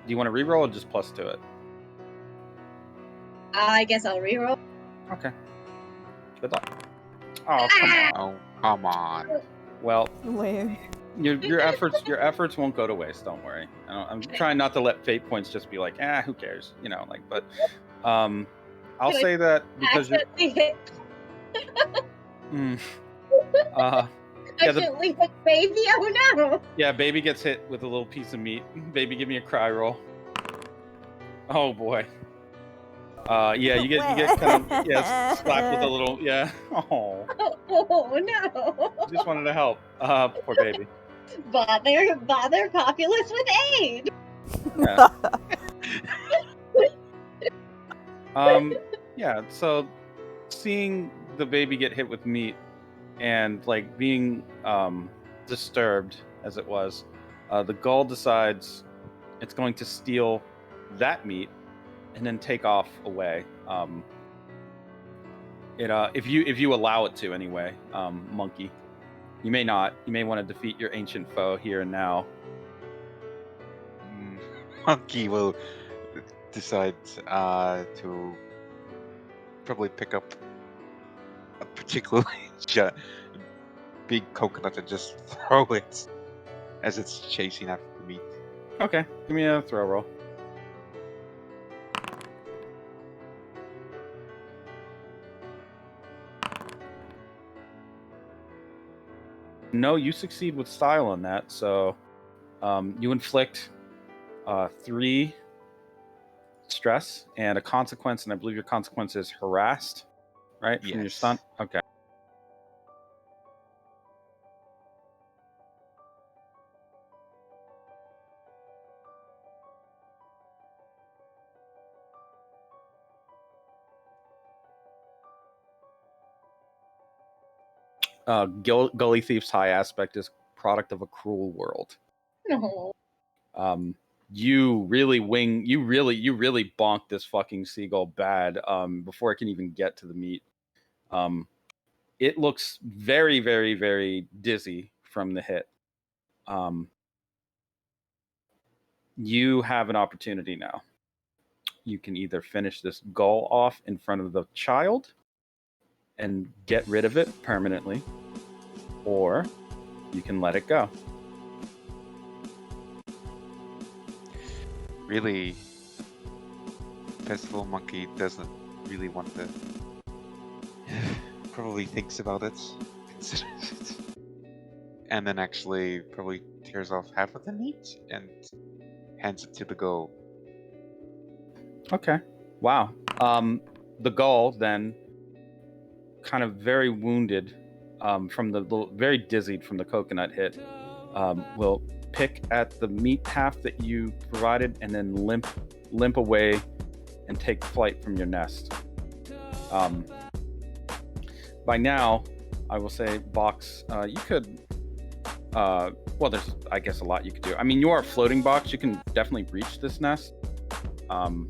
you want to re-roll or just plus to it? I guess I'll reroll. Okay. Good luck. Oh, come on. Oh, come on. Well, Lame. your efforts won't go to waste. Don't worry. I'm trying not to let fate points just be like, who cares? Like. But I'll say that because you're. Accidentally hit. Accidentally hit baby. Oh no. Yeah, baby gets hit with a little piece of meat. Baby, give me a cry roll. Oh boy. Yeah, you get kind of slapped with a little Oh no. Just wanted to help. Poor baby. Bother populace with aid. Yeah. Yeah, so seeing the baby get hit with meat and like being disturbed as it was, the gull decides it's going to steal that meat and then take off away. If you allow it to anyway, monkey. You may not. You may want to defeat your ancient foe here and now. Monkey will decide to probably pick up a particularly big coconut and just throw it as it's chasing after the meat. Okay, give me a throw roll. No, you succeed with style on that. So you inflict 3 stress and a consequence, and I believe your consequence is harassed, right? From your stunt? Okay. Gully Thief's high aspect is product of a cruel world. No. You really bonk this fucking seagull bad before it can even get to the meat. It looks very, very, very dizzy from the hit. You have an opportunity now. You can either finish this gull off in front of the child and get rid of it permanently, or you can let it go. Really, Festival Monkey doesn't really want to. Probably thinks about it, considers it, and then actually probably tears off half of the meat and hands it to the gull. Okay. Wow. The gull then, kind of very wounded, very dizzied from the coconut hit, will pick at the meat half that you provided and then limp away and take flight from your nest. By now, I will say, Box, you could. Well, there's, I guess, a lot you could do. I mean, you are a floating box. You can definitely reach this nest. You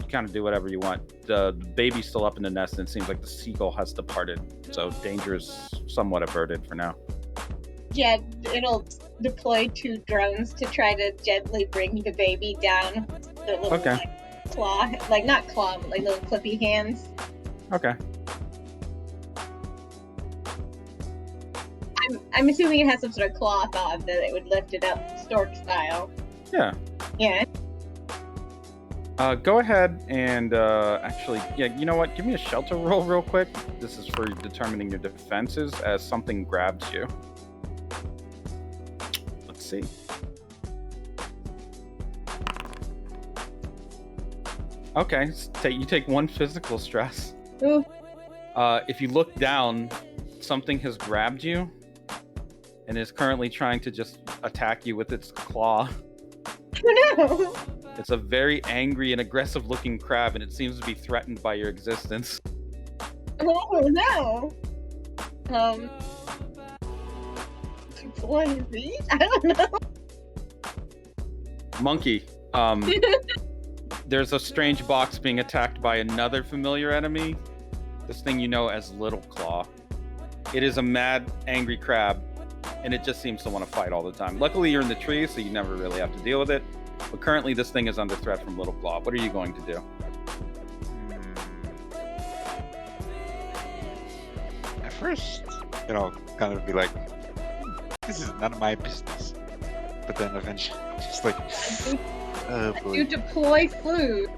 kind of do whatever you want. The baby's still up in the nest, and it seems like the seagull has departed. So danger is somewhat averted for now. Yeah, it'll deploy 2 drones to try to gently bring the baby down. The little claw, like not claw, but like little clippy hands. Okay. I'm assuming it has some sort of cloth on that it would lift it up, stork style. Yeah. Yeah. Go ahead and actually, yeah, you know what? Give me a shelter roll real quick. This is for determining your defenses as something grabs you. Let's see. Okay, you take 1 physical stress. Ooh. If you look down, something has grabbed you and is currently trying to just attack you with its claw. No. It's a very angry and aggressive looking crab, and it seems to be threatened by your existence. Oh no. What is he? I don't know. Monkey. There's a strange box being attacked by another familiar enemy. This thing you know as Little Claw. It is a mad, angry crab, and it just seems to want to fight all the time. Luckily, you're in the tree, so you never really have to deal with it. But currently, this thing is under threat from Little Claw. What are you going to do? At first, kind of be like, this is none of my business. But then eventually, just like, oh boy. You deploy food.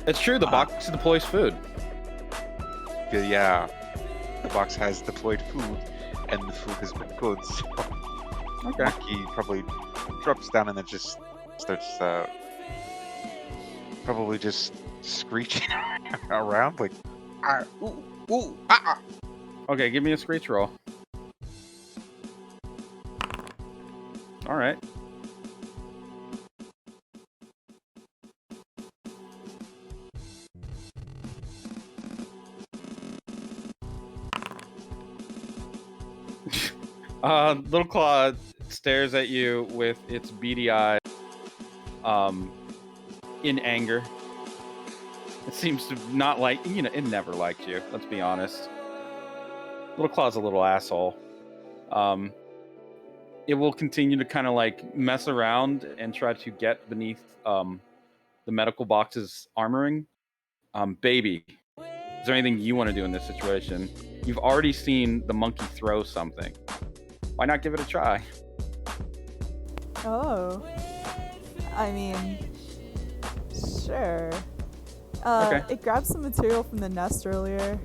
It's true, the box deploys food. Yeah, the box has deployed food, and the food has been good. So Okay. Monkey probably drops down and then just starts probably just screeching around like, ooh, ooh, ah. Okay, give me a screech roll. All right. Little Claw stares at you with its beady eye, in anger. It seems to not like, it never liked you, let's be honest. Little Claw's a little asshole. It will continue to kind of like mess around and try to get beneath the medical box's armoring. Baby, is there anything you want to do in this situation? You've already seen the monkey throw something. Why not give it a try? Oh. I mean, sure. Okay. It grabbed some material from the nest earlier.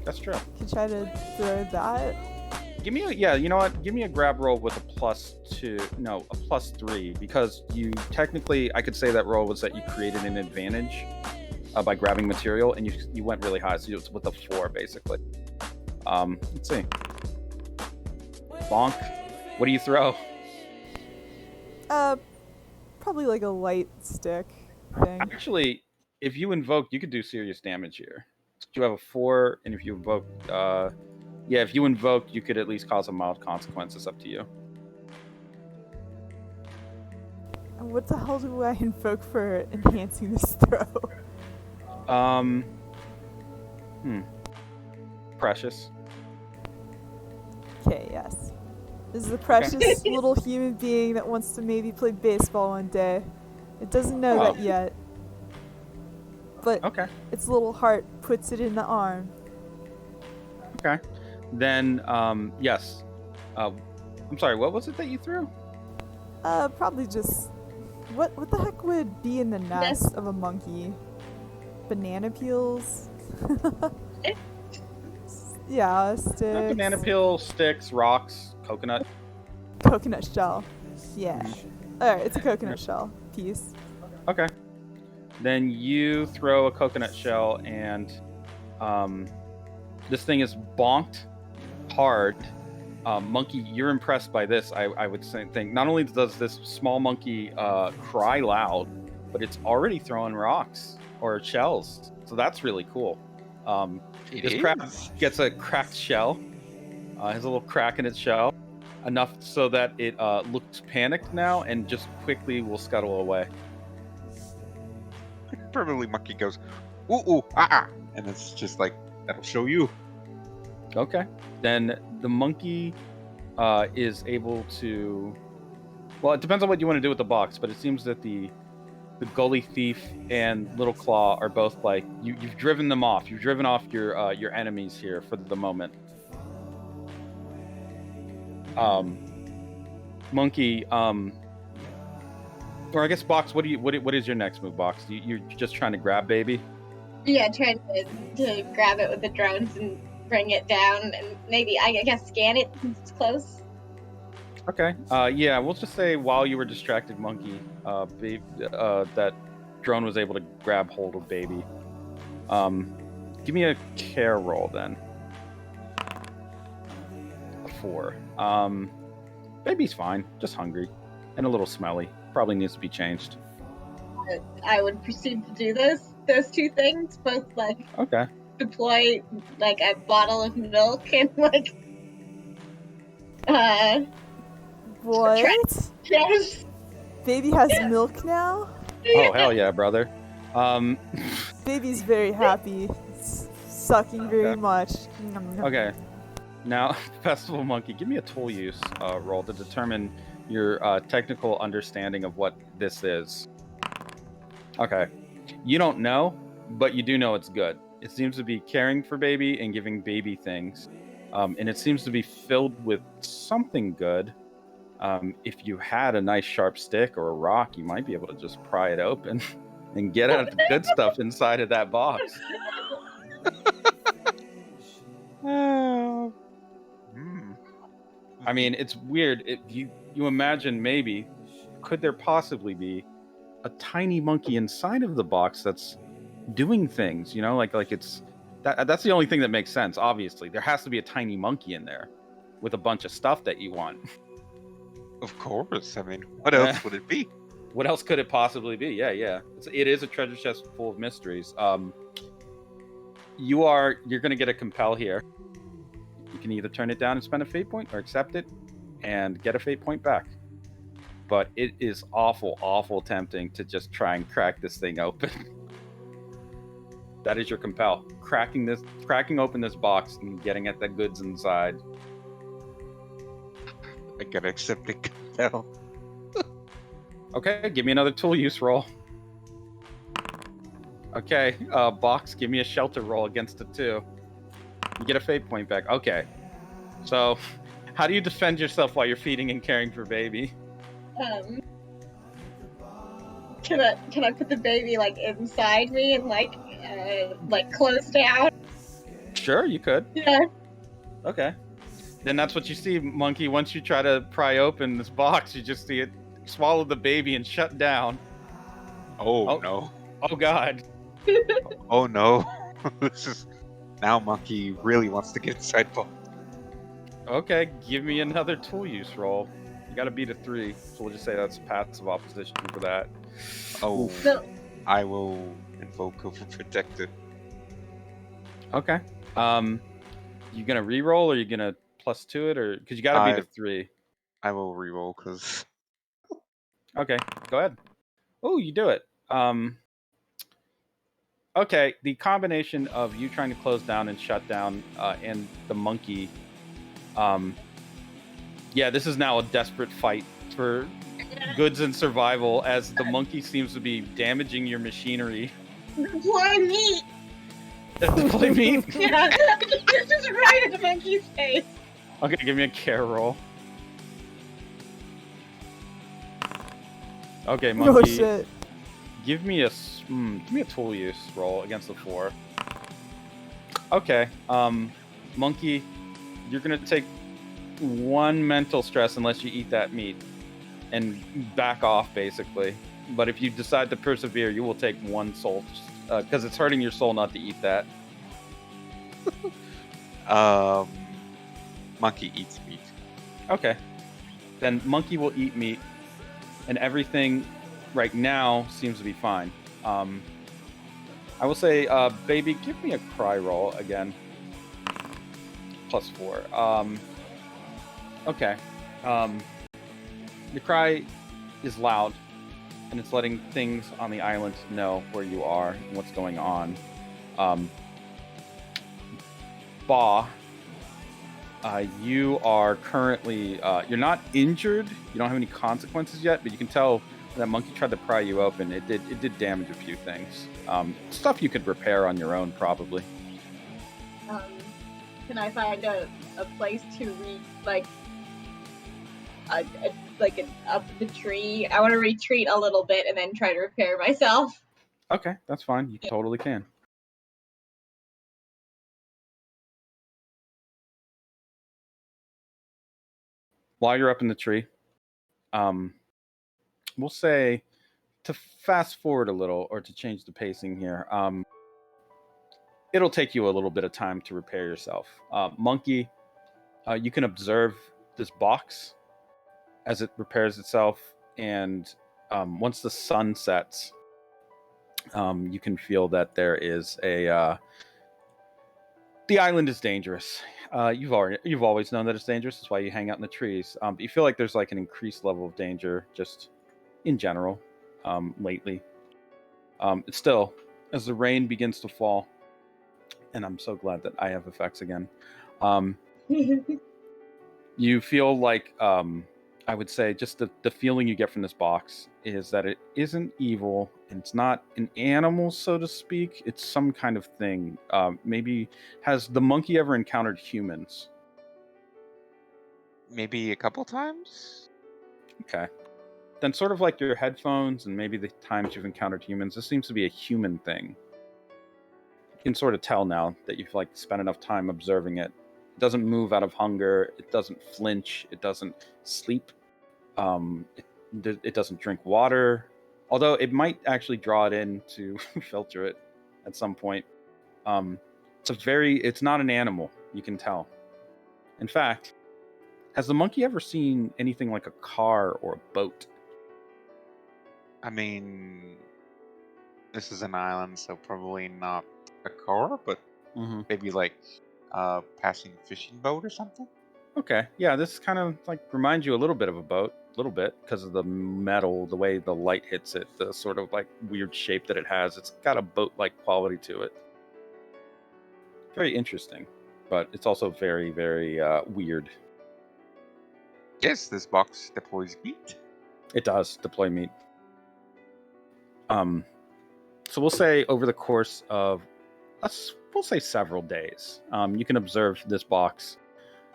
That's true. Could try to throw that. Give me you know what? Give me a grab roll with a +3, because you technically, I could say that roll was that you created an advantage by grabbing material, and you went really high, so it's with a 4 basically. Let's see. Bonk. What do you throw? Probably like a light stick thing. Actually, if you invoke, you could do serious damage here. You have a 4, and if you invoke, if you invoke, you could at least cause a mild consequence. It's up to you. And what the hell do I invoke for enhancing this throw? Precious. Okay, yes. This is a precious little human being that wants to maybe play baseball one day. It doesn't know that yet. But its little heart puts it in the arm. Okay. Then, yes. I'm sorry, what was it that you threw? Probably just... What the heck would be in the nest of a monkey? Banana peels? Yeah, sticks. Banana peel, sticks, rocks, coconut. Coconut shell. Yeah. Alright, it's a coconut shell piece. Okay. Then you throw a coconut shell, and this thing is bonked hard. Monkey, you're impressed by this, I would think. Not only does this small monkey cry loud, but it's already throwing rocks or shells. So that's really cool. This crab gets a cracked shell. Has a little crack in its shell. Enough so that it looks panicked now and just quickly will scuttle away. Probably monkey goes, ooh, ooh, ah, and it's just like, that'll show you. Okay. Then the monkey is able to... Well, it depends on what you want to do with the box, but it seems that the Gully Thief and Little Claw are both like... You've driven them off. You've driven off your enemies here for the moment. Monkey, Or I guess, Box, what is your next move, Box? You're just trying to grab baby? Yeah, trying to grab it with the drones and bring it down, and maybe I guess scan it since it's close. Okay. Yeah, we'll just say while you were distracted, Monkey, that drone was able to grab hold of baby. Give me a care roll then. A 4. Baby's fine, just hungry and a little smelly. Probably needs to be changed. I would proceed to do those two things, both like Okay. deploy like a bottle of milk and like What? yes. Baby has milk now? Oh, hell yeah, brother. Baby's very happy. It's sucking very much. Okay. Now, Festival Monkey, give me a tool use roll to determine your technical understanding of what this is. Okay. You don't know, but you do know it's good. It seems to be caring for baby and giving baby things. And it seems to be filled with something good. If you had a nice sharp stick or a rock, you might be able to just pry it open and get out the good stuff inside of that box. I mean, it's weird. You imagine maybe, could there possibly be a tiny monkey inside of the box that's doing things? You know, like it's that's the only thing that makes sense. Obviously, there has to be a tiny monkey in there with a bunch of stuff that you want. Of course. I mean, what else would it be? What else could it possibly be? Yeah. It is a treasure chest full of mysteries. You're going to get a compel here. You can either turn it down and spend a fate point, or accept it and get a fate point back. But it is awful tempting to just try and crack this thing open. That is your compel. Cracking open this box and getting at the goods inside. I gotta accept the compel. Okay, give me another tool use roll. Okay, Box, give me a shelter roll against a 2. You get a fate point back. Okay. So, how do you defend yourself while you're feeding and caring for baby? Can I put the baby like inside me and like close down? Sure, you could. Yeah. Okay. Then that's what you see, Monkey. Once you try to pry open this box, you just see it swallow the baby and shut down. Oh no. Oh god. Oh no. This is now Monkey really wants to get inside Bob. Okay, give me another tool use roll. You gotta beat a 3, so we'll just say that's passive opposition for that. Oh, So, I will invoke Overprotector. Okay. You gonna re-roll, or you gonna +2 it, or because you gotta beat a 3? I will re-roll because. Okay, go ahead. Oh, you do it. Okay, the combination of you trying to close down and shut down, and the monkey. Yeah, this is now a desperate fight for goods and survival, as the monkey seems to be damaging your machinery. deploy meat. Deploy meat? Yeah, just right at the monkey's face. Okay, give me a care roll. Okay, monkey. Oh shit. Give me a tool use roll against the 4. Okay, monkey, you're gonna take 1 mental stress unless you eat that meat, and back off basically. But if you decide to persevere, you will take 1 soul, because it's hurting your soul not to eat that. Monkey eats meat. Okay, then monkey will eat meat, and everything right now seems to be fine. I will say, baby, give me a cry roll again. +4. Okay. The cry is loud, and it's letting things on the island know where you are and what's going on. Ba, you are currently, you're not injured. You don't have any consequences yet, but you can tell that monkey tried to pry you open. It did damage a few things. Stuff you could repair on your own, probably. Can I find a place to up the tree. I want to retreat a little bit and then try to repair myself. Okay, that's fine. You totally can. While you're up in the tree, we'll say, to fast forward a little, or to change the pacing here, it'll take you a little bit of time to repair yourself. Monkey, you can observe this box as it repairs itself, and once the sun sets, you can feel that there is the island is dangerous. You've always known that it's dangerous. That's why you hang out in the trees. But you feel like there's like an increased level of danger just in general lately. It's still, as the rain begins to fall, and I'm so glad that I have effects again. You feel like, I would say, just the feeling you get from this box is that it isn't evil, and it's not an animal, so to speak. It's some kind of thing. Maybe, has the monkey ever encountered humans? Maybe a couple times? Okay. Then sort of like your headphones and maybe the times you've encountered humans, this seems to be a human thing. You can sort of tell now that you've like spent enough time observing it. It doesn't move out of hunger. It doesn't flinch. It doesn't sleep. It doesn't drink water. Although it might actually draw it in to filter it at some point. It's not an animal, you can tell. In fact, has the monkey ever seen anything like a car or a boat? I mean, this is an island, so probably not a car, but maybe like passing fishing boat or something. Okay, yeah, this kind of like reminds you a little bit of a boat, a little bit, because of the metal, the way the light hits it, the sort of like weird shape that it has. It's got a boat-like quality to it. Very interesting, but it's also very, very weird. Yes, this box deploys meat. It does deploy meat. So we'll say over the course of, we'll say several days, you can observe this box.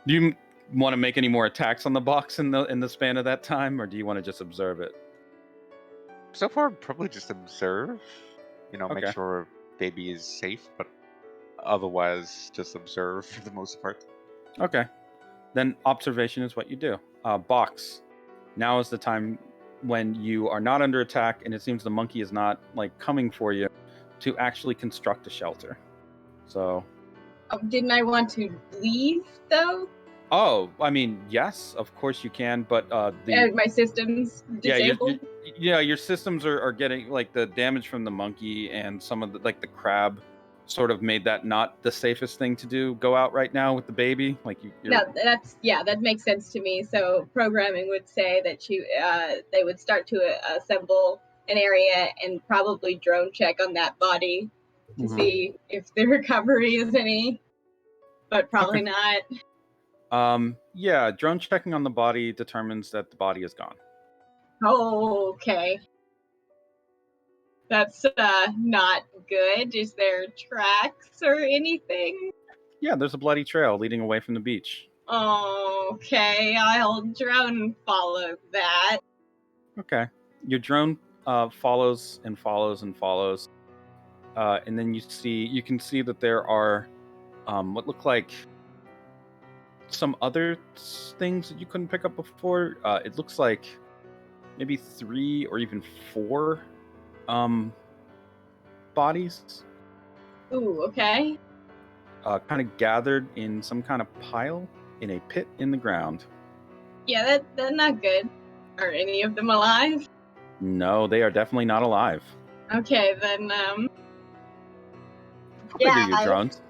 Do you want to make any more attacks on the box in the span of that time, or do you want to just observe it? So far, probably just observe. Make Okay. sure baby is safe, but otherwise just observe for the most part. Okay. Then observation is what you do. Box. Now is the time when you are not under attack, and it seems the monkey is not like coming for you, to actually construct a shelter. So. Didn't I want to leave though? Oh, I mean, yes, of course you can, but my system's disabled. Your systems are getting like the damage from the monkey and some of the like the crab sort of made that not the safest thing to do. Go out right now with the baby, like No, that makes sense to me. So programming would say that they would start to assemble an area and probably drone check on that body to see if the recovery is any, but probably not. Yeah, drone checking on the body determines that the body is gone. Oh, okay. That's not good. Is there tracks or anything? Yeah, there's a bloody trail leading away from the beach. Okay, I'll drone follow that. Okay. Your drone follows and follows and follows. And then you can see that there are what look like some other things that you couldn't pick up before. It looks like maybe 3 or even 4 bodies. Ooh, okay. Kind of gathered in some kind of pile in a pit in the ground. Yeah, that's not good. Are any of them alive? No, they are definitely not alive. Okay, then, How big are your drones?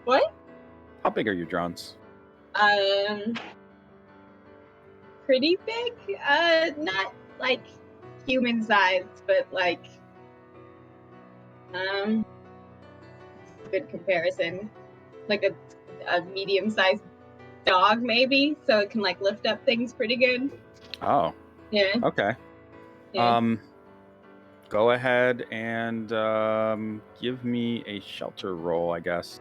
What? How big are your drones? Pretty big. Not like human sized, but like, good comparison. Like a medium sized dog, maybe, so it can like lift up things pretty good. Oh. Yeah. Okay. Yeah. Go ahead and give me a shelter roll, I guess.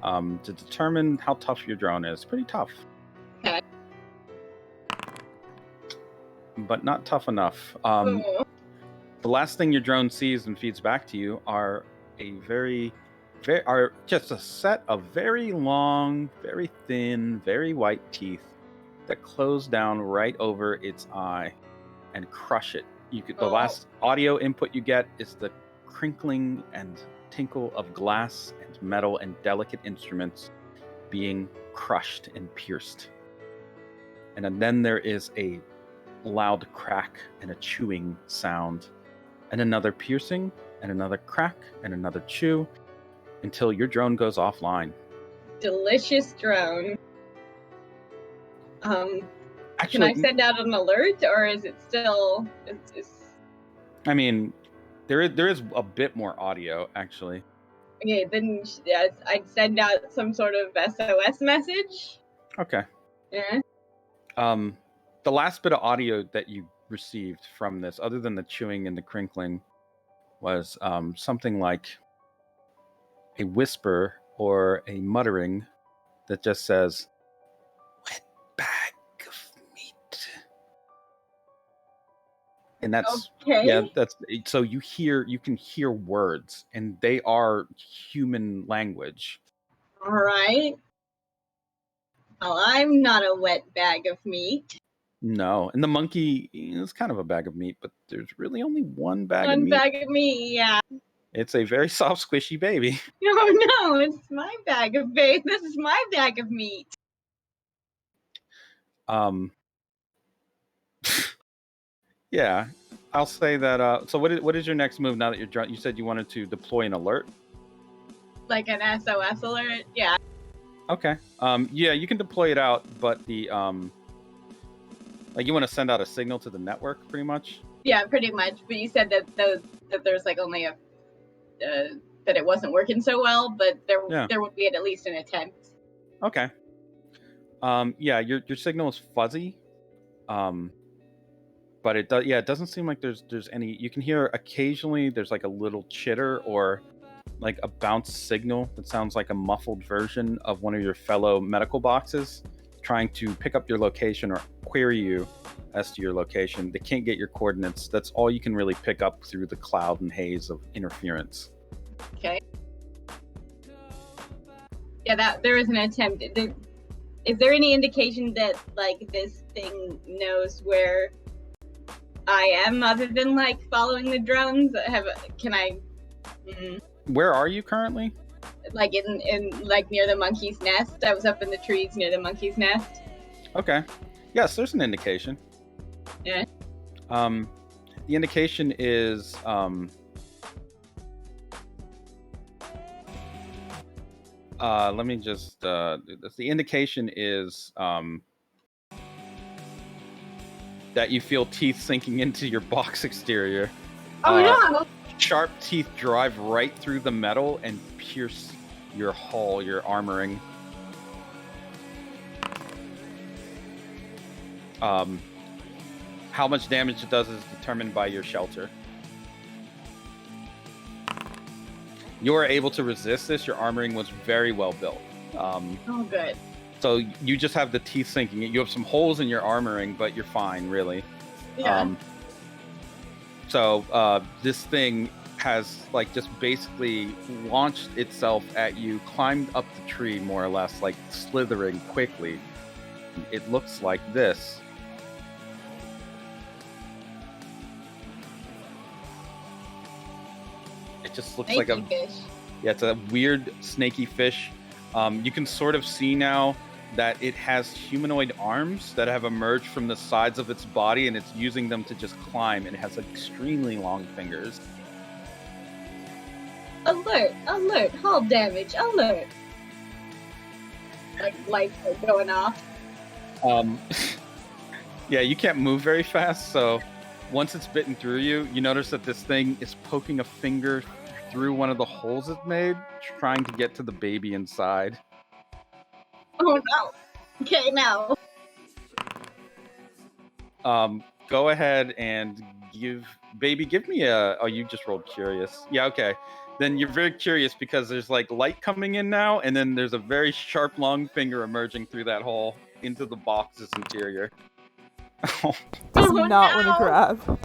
To determine how tough your drone is. Pretty tough. Okay. but not tough enough. Oh. The last thing your drone sees and feeds back to you are just a set of very long, very thin, very white teeth that close down right over its eye and crush it. The last audio input you get is the crinkling and tinkle of glass and metal and delicate instruments being crushed and pierced. And then there is a loud crack and a chewing sound, and another piercing, and another crack, and another chew, until your drone goes offline. Delicious drone. Actually, can I send out an alert, or is it still? I mean, there is a bit more audio, actually. Okay, then I'd send out some sort of SOS message. Okay. Yeah. The last bit of audio that you received from this, other than the chewing and the crinkling, was something like a whisper or a muttering that just says, "Wet bag of meat." And that's okay. that's so you can hear words, and they are human language. All right. Well, I'm not a wet bag of meat. No, and the monkey is kind of a bag of meat, but there's really only one bag of meat. One bag of meat, yeah. It's a very soft, squishy baby. No, it's my bag of meat. This is my bag of meat. Yeah, I'll say that. So what is your next move now that you're drunk? You said you wanted to deploy an alert. Like an SOS alert, yeah. Okay. Yeah, you can deploy it out, but the like you want to send out a signal to the network, pretty much. Yeah, pretty much. But you said that there's like only a that it wasn't working so well, but there would be at least an attempt. Okay. Yeah, your signal is fuzzy. But it doesn't seem like there's any. You can hear occasionally there's like a little chitter or like a bounce signal that sounds like a muffled version of one of your fellow medical boxes trying to pick up your location or query you as to your location. They can't get your coordinates. That's all you can really pick up through the cloud and haze of interference. Okay. Yeah, that there is an attempt. Is there any indication that like this thing knows where I am, other than like following the drones? Where are you currently? Like in like near the monkey's nest. I was up in the trees near the monkey's nest. Okay. Yes, there's an indication. Yeah. The indication is let me just do this. The indication is that you feel teeth sinking into your box exterior. Oh no! Sharp teeth drive right through the metal and pierce your hull, your armoring. How much damage it does is determined by your shelter. You are able to resist this. Your armoring was very well built. Oh, good. So you just have the teeth sinking. You have some holes in your armoring, but you're fine, really. Yeah. So this thing has like just basically launched itself at you, climbed up the tree more or less, like slithering quickly. It looks like this. It just looks like a fish. Yeah, it's a weird snaky fish. You can sort of see now that it has humanoid arms that have emerged from the sides of its body, and it's using them to just climb. And it has like extremely long fingers. Alert! Alert! Hull damage! Alert! Like lights are going off. Yeah, you can't move very fast, so once it's bitten through you, you notice that this thing is poking a finger through one of the holes it made, trying to get to the baby inside. Oh no! Okay, now. Go ahead and give me a. Oh, you just rolled curious. Yeah, okay. Then you're very curious because there's like light coming in now, and then there's a very sharp, long finger emerging through that hole into the box's interior. Does not want to grab.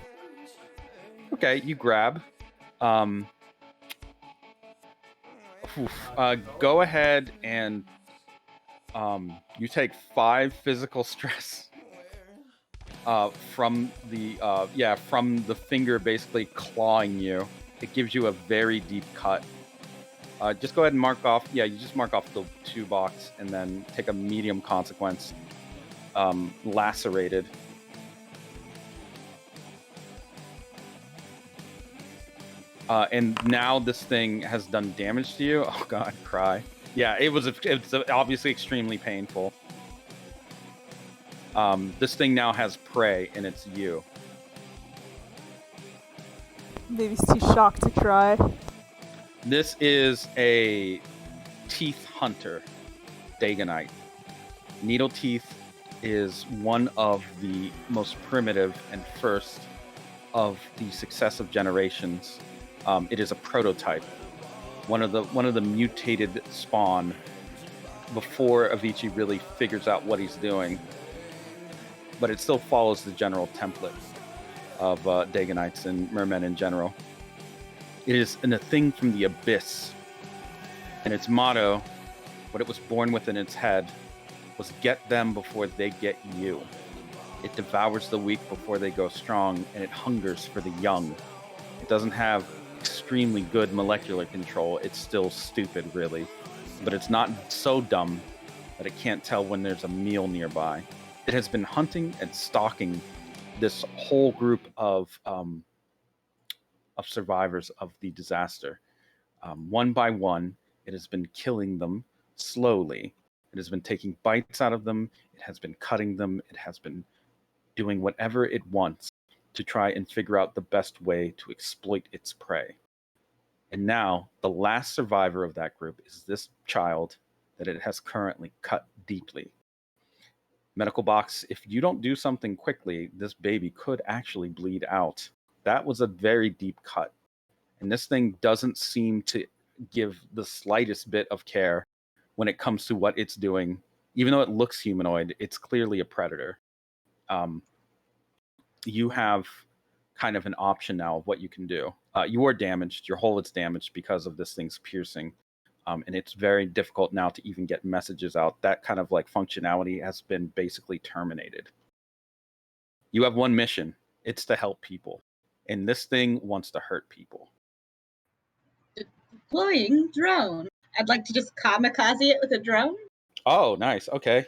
Okay, you grab. Go ahead and you take 5 physical stress from the finger basically clawing you. It gives you a very deep cut. Just go ahead and mark off. Yeah, you just mark off the 2 box and then take a medium consequence. Lacerated. And now this thing has done damage to you. Oh god, cry. Yeah, it's obviously extremely painful. This thing now has prey, and it's you. Maybe he's too shocked to cry. This is a teeth hunter, Dagonite. Needle teeth is one of the most primitive and first of the successive generations. It is a prototype, one of the mutated spawn before Avicii really figures out what he's doing. But it still follows the general template of Dagonites and mermen in general. It is a thing from the abyss, and its motto, what it was born with in its head, was get them before they get you. It devours the weak before they go strong, and it hungers for the young. It doesn't have extremely good molecular control. It's still stupid, really. But it's not so dumb that it can't tell when there's a meal nearby. It has been hunting and stalking this whole group of survivors of the disaster. One by one, it has been killing them slowly. It has been taking bites out of them. It has been cutting them. It has been doing whatever it wants to try and figure out the best way to exploit its prey. And now, the last survivor of that group is this child that it has currently cut deeply. Medical box, if you don't do something quickly, this baby could actually bleed out. That was a very deep cut. And this thing doesn't seem to give the slightest bit of care when it comes to what it's doing. Even though it looks humanoid, it's clearly a predator. You have kind of an option now of what you can do. You are damaged. Your hull is damaged because of this thing's piercing. And it's very difficult now to even get messages out. That kind of like functionality has been basically terminated. You have one mission. It's to help people. And this thing wants to hurt people. Deploying drone. I'd like to just kamikaze it with a drone. Oh, nice. Okay.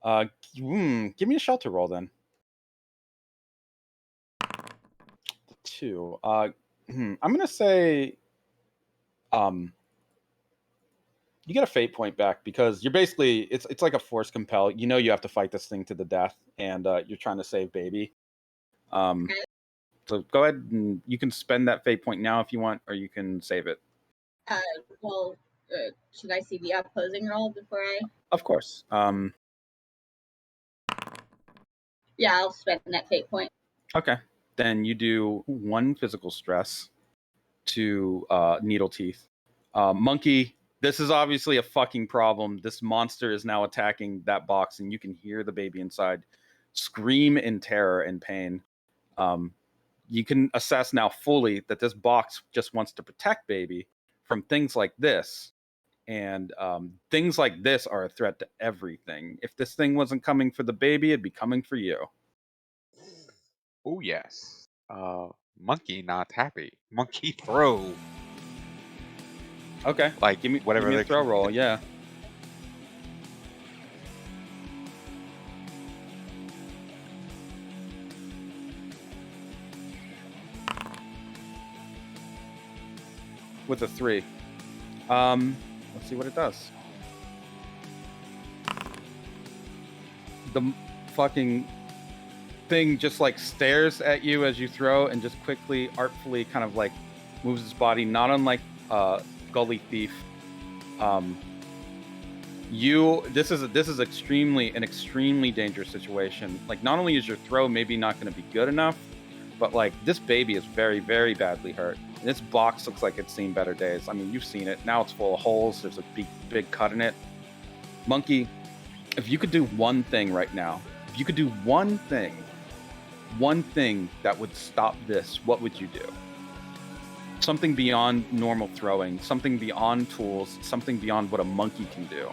Give me a shelter roll then. 2. I'm gonna say you get a fate point back because you're basically it's like a force compel. You know you have to fight this thing to the death, and you're trying to save baby. Okay. So go ahead and you can spend that fate point now if you want, or you can save it. Should I see the opposing roll before I? Of course. Yeah, I'll spend that fate point. Okay. Then you do 1 physical stress to needle teeth. Monkey, this is obviously a fucking problem. This monster is now attacking that box, and you can hear the baby inside scream in terror and pain. You can assess now fully that this box just wants to protect baby from things like this. And things like this are a threat to everything. If this thing wasn't coming for the baby, it'd be coming for you. Oh, yes. Monkey not happy. Monkey throw. Okay. Like, give me whatever a throw roll, yeah. With a 3. Let's see what it does. The fucking thing just like stares at you as you throw and just quickly, artfully kind of like moves its body, not unlike Gully Thief. This is an extremely dangerous situation. Like, not only is your throw maybe not going to be good enough, but like this baby is very, very badly hurt. And this box looks like it's seen better days. I mean, you've seen it. Now it's full of holes. There's a big cut in it. Monkey, if you could do one thing right now, If you could do one thing that would stop this, what would you do? Something beyond normal throwing, something beyond tools, something beyond what a monkey can do.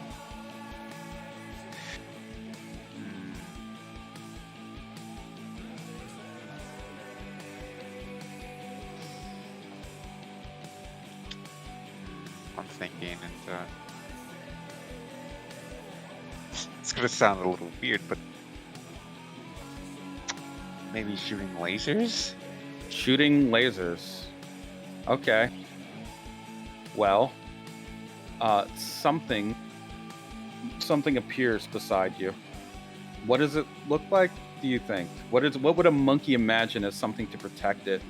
I'm thinking, and it's gonna sound a little weird, but maybe shooting lasers? Shooting lasers. Okay. Well, something appears beside you. What does it look like, do you think? What would a monkey imagine as something to protect it?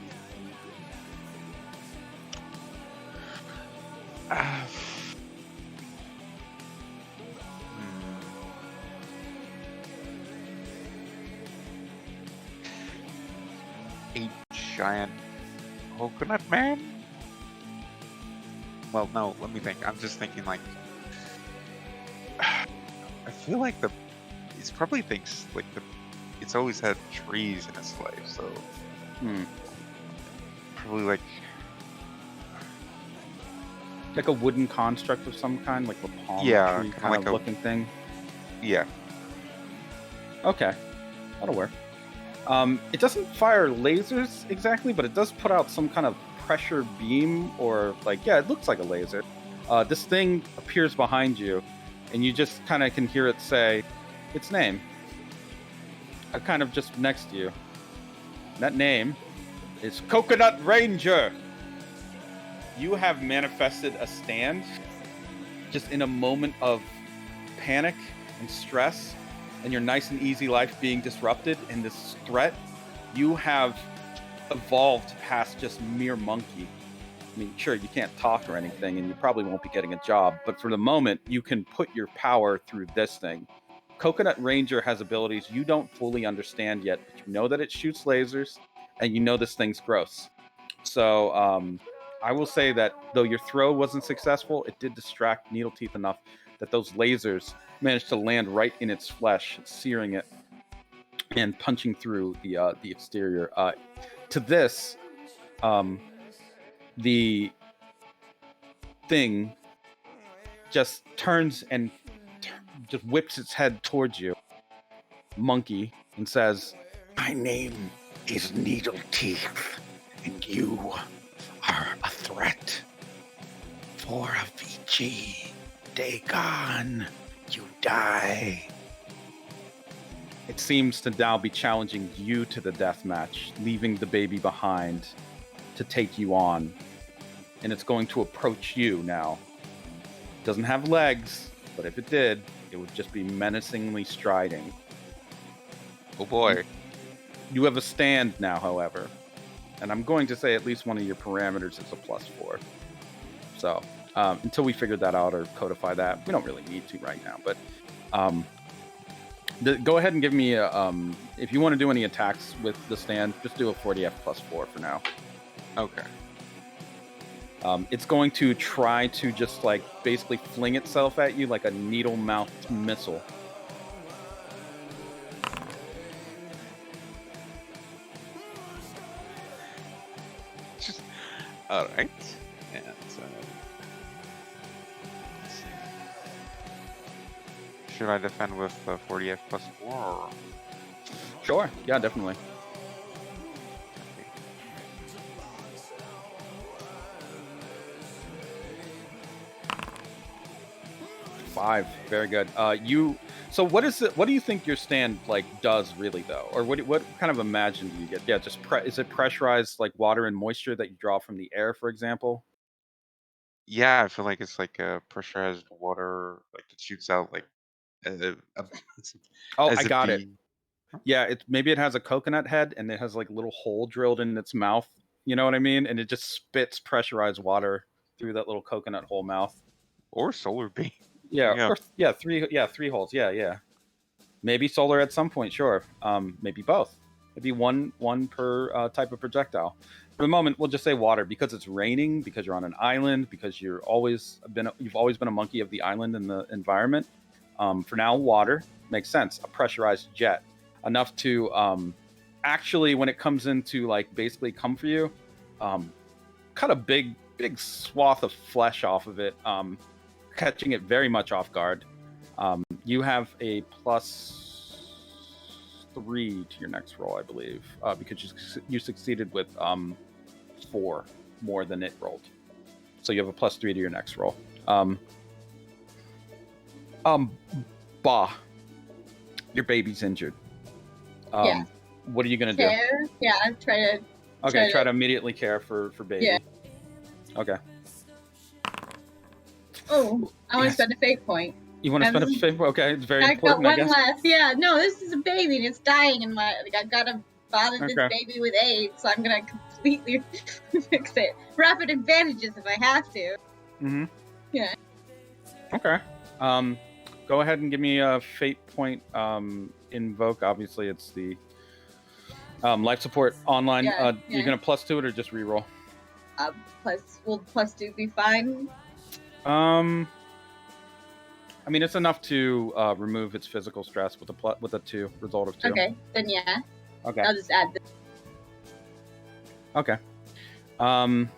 A giant coconut man? Well, no, let me think. I'm just thinking like I feel like it's probably thinks like it's always had trees in its life, so probably like a wooden construct of some kind, like a palm tree kind like of looking thing. Yeah. Okay, that'll work. It doesn't fire lasers exactly, but it does put out some kind of pressure beam, or like, yeah, it looks like a laser. This thing appears behind you, and you just kind of can hear it say its name. Kind of just next to you. That name is Coconut Ranger. You have manifested a stand just in a moment of panic and stress, and your nice and easy life being disrupted, and this threat. You have evolved past just mere monkey. I mean, sure, you can't talk or anything, and you probably won't be getting a job, but for the moment, you can put your power through this thing. Coconut Ranger has abilities you don't fully understand yet, but you know that it shoots lasers, and you know this thing's gross. So, I will say that though your throw wasn't successful, it did distract Needle Teeth enough that those lasers managed to land right in its flesh, searing it and punching through the exterior. To this, the thing just turns and just whips its head towards you, monkey, and says, "My name is Needle Teeth, and you are a threat. For Avicii, Dagon, you die." It seems to now be challenging you to the death match, leaving the baby behind to take you on. And it's going to approach you now. It doesn't have legs, but if it did, it would just be menacingly striding. Oh boy. You have a stand now, however. And I'm going to say at least one of your parameters is a +4. So, until we figure that out or codify that, we don't really need to right now. But go ahead and give me a, if you want to do any attacks with the stand, just do a 40F +4 for now. Okay. It's going to try to just like basically fling itself at you like a needle-mouthed missile. All right. And should I defend with 40F +4? Or? Sure. Yeah, definitely. Five. Very good. So what is it? What do you think your stand like does really though, or what kind of imagine do you get? Yeah, just is it pressurized like water and moisture that you draw from the air, for example? Yeah, I feel like it's like a pressurized water, like it shoots out like Oh, I as it got it. being. Yeah, maybe it has a coconut head and it has like a little hole drilled in its mouth. You know what I mean? And it just spits pressurized water through that little coconut hole mouth. Or solar beam. Yeah, Yeah. or three holes. Yeah. Maybe solar at some point, sure. Maybe both. Maybe one per type of projectile. For the moment, we'll just say water because it's raining, because you're on an island, because you've always been a monkey of the island and the environment. For now, water makes sense. A pressurized jet. enough to actually, when it comes into like basically come for you, cut a big swath of flesh off of it, catching it very much off guard. You have a +3 to your next roll, I believe, because you succeeded with 4 more than it rolled. So you have a +3 to your next roll. Bah, your baby's injured. Yeah. What are you gonna do? Care? Yeah, I'm trying to. Okay, try to immediately care for baby. Yeah. Okay. Oh, I want to spend a fate point. You want to spend a fate point? Okay, it's very important. I got one left. Yeah, no, this is a baby and it's dying, and I gotta bother this baby with AIDS, so I'm gonna completely fix it. Rapid advantages if I have to. Mm-hmm. Yeah. Okay. Go ahead and give me a fate point. Invoke. Obviously, it's the life support online. Yeah. You're gonna +2 it or just reroll? Will +2 be fine? I mean, it's enough to remove its physical stress with a 2 result of 2. Okay, then yeah. Okay. I'll just add this. Okay. The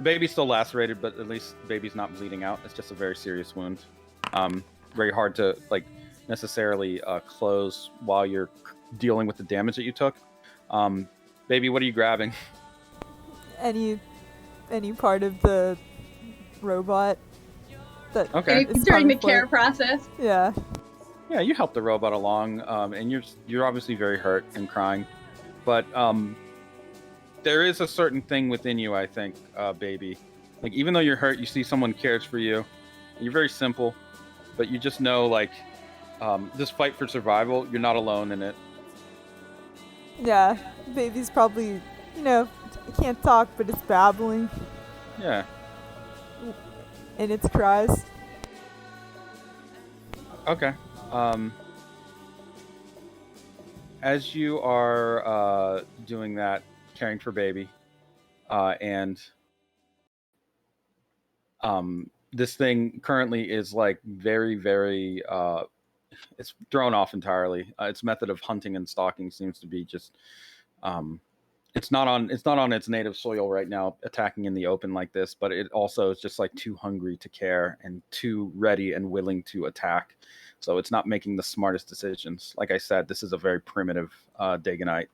baby's still lacerated, but at least the baby's not bleeding out. It's just a very serious wound. Very hard to like necessarily close while you're dealing with the damage that you took. Baby, what are you grabbing? Any part of the robot that during the care process. Yeah. Yeah, you help the robot along, and you're obviously very hurt and crying, but there is a certain thing within you, I think, baby. Like, even though you're hurt, you see someone cares for you. You're very simple, but you just know, like, this fight for survival, you're not alone in it. Yeah, baby's probably, it can't talk, but it's babbling. Yeah. In its cries. Okay. As you are doing that, caring for baby, and this thing currently is like very, very it's thrown off entirely. Its method of hunting and stalking seems to be just it's not on its native soil right now, attacking in the open like this, but it also is just like too hungry to care and too ready and willing to attack. So it's not making the smartest decisions. Like I said, this is a very primitive Dagonite.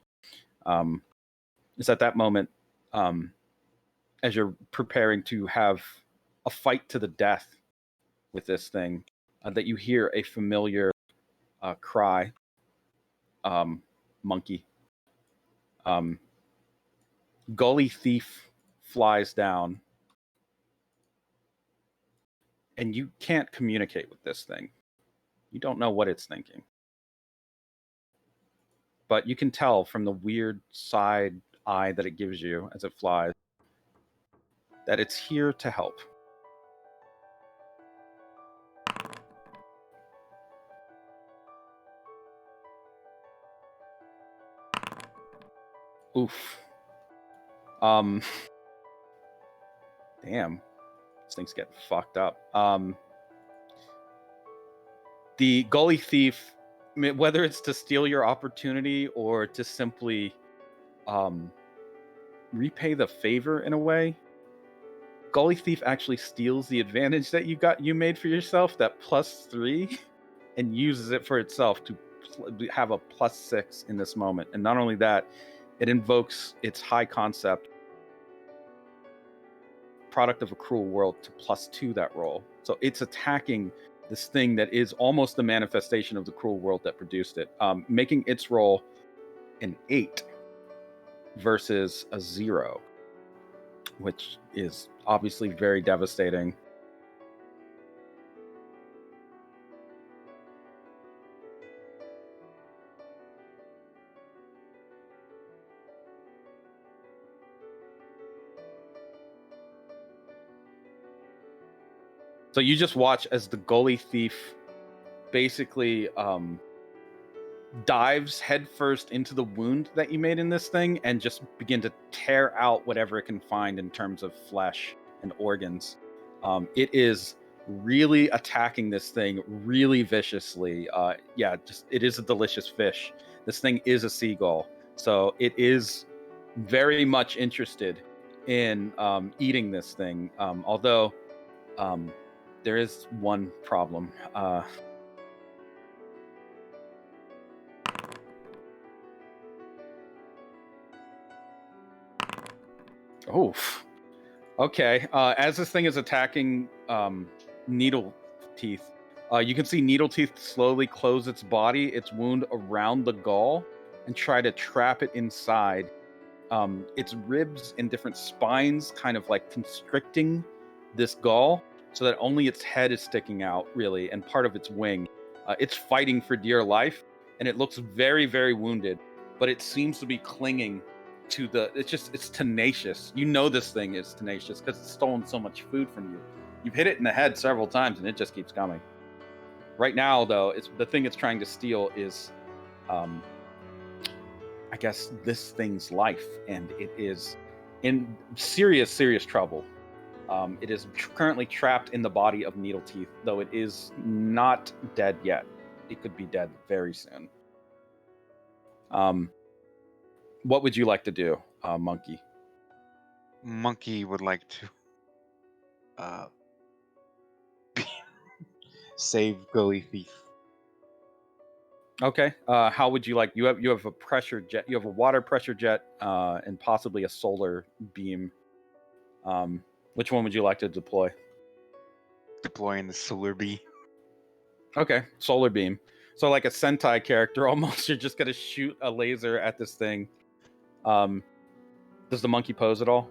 It's at that moment, as you're preparing to have a fight to the death with this thing, that you hear a familiar cry. Monkey. Gully Thief flies down, and you can't communicate with this thing. You don't know what it's thinking. But you can tell from the weird side eye that it gives you as it flies that it's here to help. Oof. Damn. This thing's getting fucked up. The Gully Thief, whether it's to steal your opportunity or to simply repay the favor in a way, Gully Thief actually steals the advantage that you made for yourself, that +3, and uses it for itself to have a +6 in this moment. And not only that, it invokes its high concept, product of a cruel world, to +2 that roll. So it's attacking this thing that is almost the manifestation of the cruel world that produced it, making its roll an 8 versus a 0, which is obviously very devastating. So you just watch as the Gully Thief basically dives headfirst into the wound that you made in this thing and just begin to tear out whatever it can find in terms of flesh and organs. It is really attacking this thing really viciously. It is a delicious fish This thing is a seagull, so it is very much interested in eating this thing. Although there is one problem. Oof. Okay. As this thing is attacking Needle Teeth, you can see Needle Teeth slowly close its body, its wound around the gall, and try to trap it inside. Its ribs and different spines kind of like constricting this gall so that only its head is sticking out, really, and part of its wing. It's fighting for dear life, and it looks very, very wounded, but it seems to be clinging to it's tenacious. You know this thing is tenacious because it's stolen so much food from you. You've hit it in the head several times, and it just keeps coming. Right now, though, the thing it's trying to steal is I guess this thing's life, and it is in serious, serious trouble. It is currently trapped in the body of Needle Teeth, though it is not dead yet. It could be dead very soon. What would you like to do, Monkey? Monkey would like to save Gully Thief. Okay. How would you like? You have a pressure jet. You have a water pressure jet, and possibly a solar beam. Which one would you like to deploy? Deploying the solar beam. Okay, solar beam. So like a Sentai character, almost. You're just gonna shoot a laser at this thing. Does the monkey pose at all?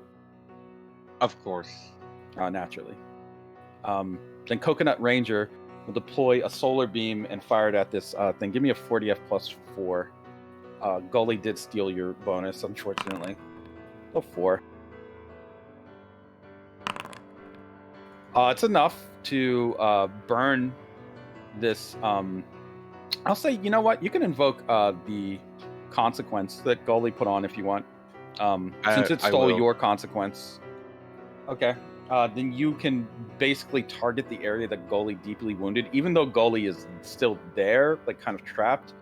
Of course. Naturally. Then Coconut Ranger will deploy a solar beam and fire it at this thing. Give me a 40F plus 4. Gully did steal your bonus, unfortunately. So 4. It's enough to burn this. I'll say, you know what? You can invoke the consequence that Gully put on if you want. Since it stole your consequence. Okay. Then you can basically target the area that Gully deeply wounded. Even though Gully is still there, like kind of trapped,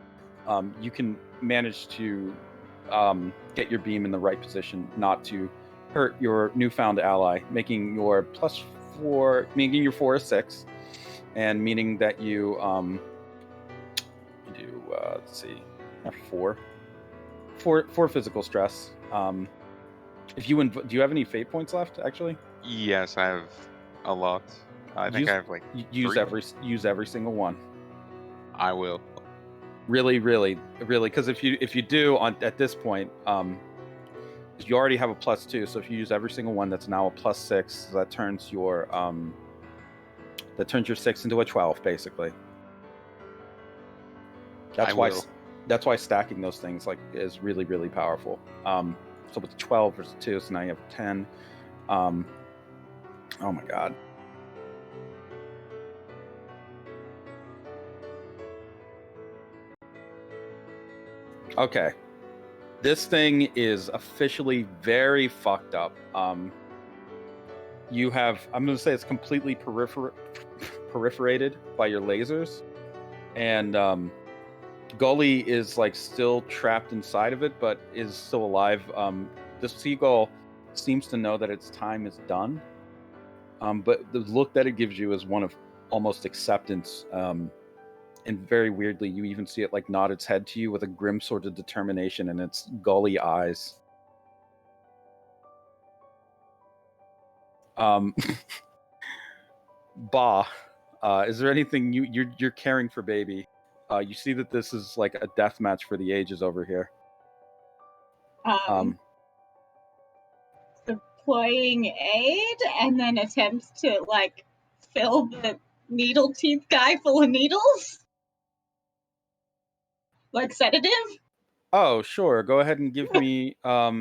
you can manage to get your beam in the right position, not to hurt your newfound ally, making your plus 4, making your 4 a 6, and meaning that you do let's see, 4 physical stress. If you do you have any fate points left? Actually, yes, I have a lot. I think I have like use 3. use every single one. I will. Really, because if you do at this point, you already have a plus 2. So if you use every single one, that's now a plus 6. So that turns your 6 into a 12, basically. That's why stacking those things is really, really powerful. So with 12 versus 2, so now you have 10. Oh my god. Okay. This thing is officially very fucked up. You have, I'm going to say it's completely perforated by your lasers. And Gully is like still trapped inside of it, but is still alive. The seagull seems to know that its time is done. But the look that it gives you is one of almost acceptance. And very weirdly, you even see it like nod its head to you with a grim sort of determination in its Gully eyes. Ba, is there anything you're caring for, baby? You see that this is like a death match for the ages over here. Deploying aid and then attempt to like fill the needle teeth guy full of needles, like sedative. Oh, sure. Go ahead and give me a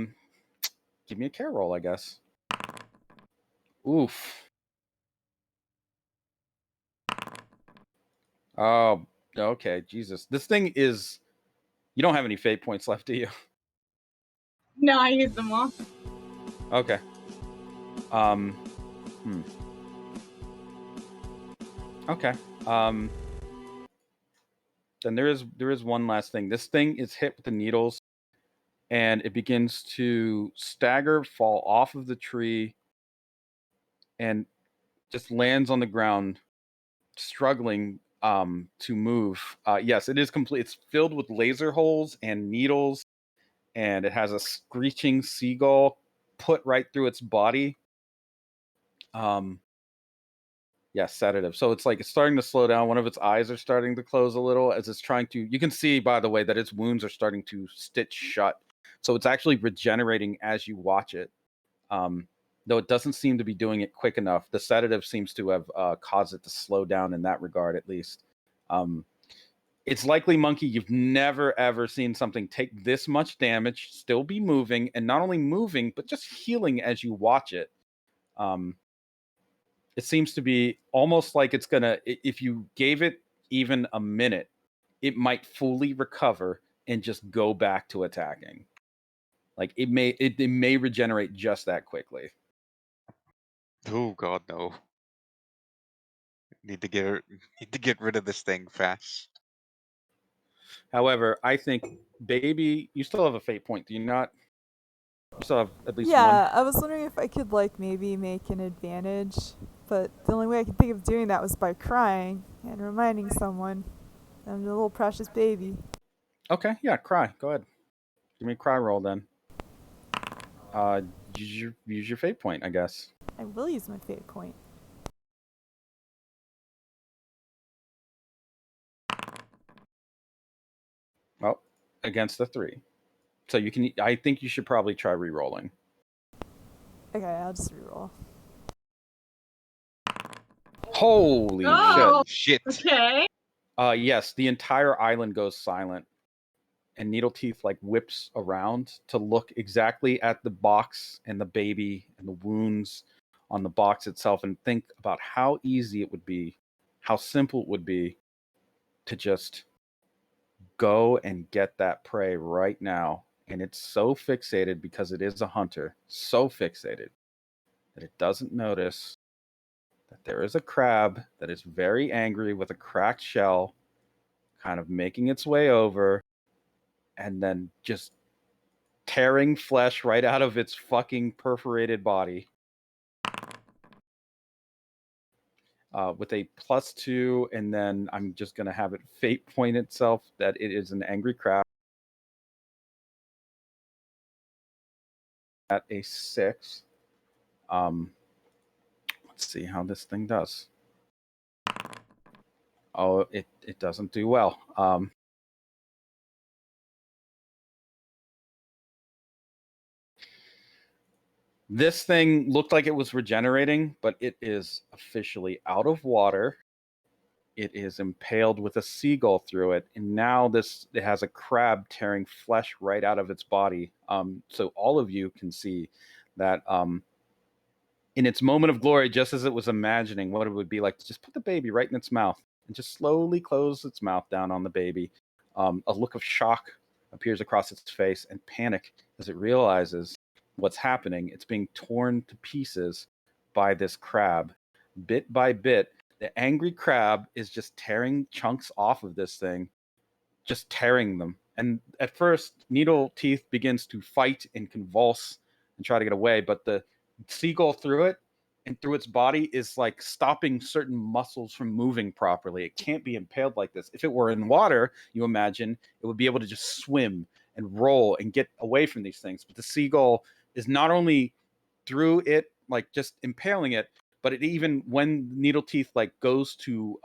care roll, I guess. Oof. Oh, okay. Jesus. This thing is... You don't have any fate points left, do you? No, I used them all. Okay. Okay. then there is one last thing. This thing is hit with the needles, and it begins to stagger, fall off of the tree, and just lands on the ground, struggling to move. Yes, it is complete. It's filled with laser holes and needles, and it has a screeching seagull put right through its body. Yeah, sedative. So it's like it's starting to slow down. One of its eyes are starting to close a little as it's trying to. You can see, by the way, that its wounds are starting to stitch shut. So it's actually regenerating as you watch it. Though it doesn't seem to be doing it quick enough. The sedative seems to have caused it to slow down in that regard, at least. It's likely, Monkey, you've never ever seen something take this much damage, still be moving, and not only moving, but just healing as you watch it. It seems to be almost like it's gonna, if you gave it even a minute, it might fully recover and just go back to attacking. Like it may regenerate just that quickly. Oh God, no! Need to get rid of this thing fast. However, I think, baby, you still have a fate point, do you not? You still have at least one. Yeah, I was wondering if I could like maybe make an advantage, but the only way I could think of doing that was by crying and reminding someone I'm the little precious baby. Okay, yeah, cry. Go ahead. Give me a cry roll then. Use your fate point, I guess. I will use my fate point. Well, against the 3. So you can. I think you should probably try re-rolling. Okay, I'll just reroll. Holy shit! Okay. Yes, the entire island goes silent, and Needleteeth like whips around to look exactly at the box and the baby and the wounds on the box itself, and think about how easy it would be, how simple it would be to just go and get that prey right now. And it's so fixated because it is a hunter, so fixated that it doesn't notice that there is a crab that is very angry with a cracked shell, kind of making its way over, and then just tearing flesh right out of its fucking perforated body. With a +2, and then I'm just going to have it fate point itself that it is an angry crab at a 6. Let's see how this thing does. Oh, it doesn't do well. This thing looked like it was regenerating, but it is officially out of water. It is impaled with a seagull through it, and now it has a crab tearing flesh right out of its body. So all of you can see that in its moment of glory, just as it was imagining what it would be like to just put the baby right in its mouth and just slowly close its mouth down on the baby. A look of shock appears across its face and panic as it realizes what's happening. It's being torn to pieces by this crab. Bit by bit, the angry crab is just tearing chunks off of this thing, just tearing them. And at first, Needleteeth begins to fight and convulse and try to get away, but the seagull through it and through its body is like stopping certain muscles from moving properly. It can't be impaled like this. If it were in water, you imagine it would be able to just swim and roll and get away from these things. But the seagull is not only through it, like just impaling it, but it even when Needleteeth like goes to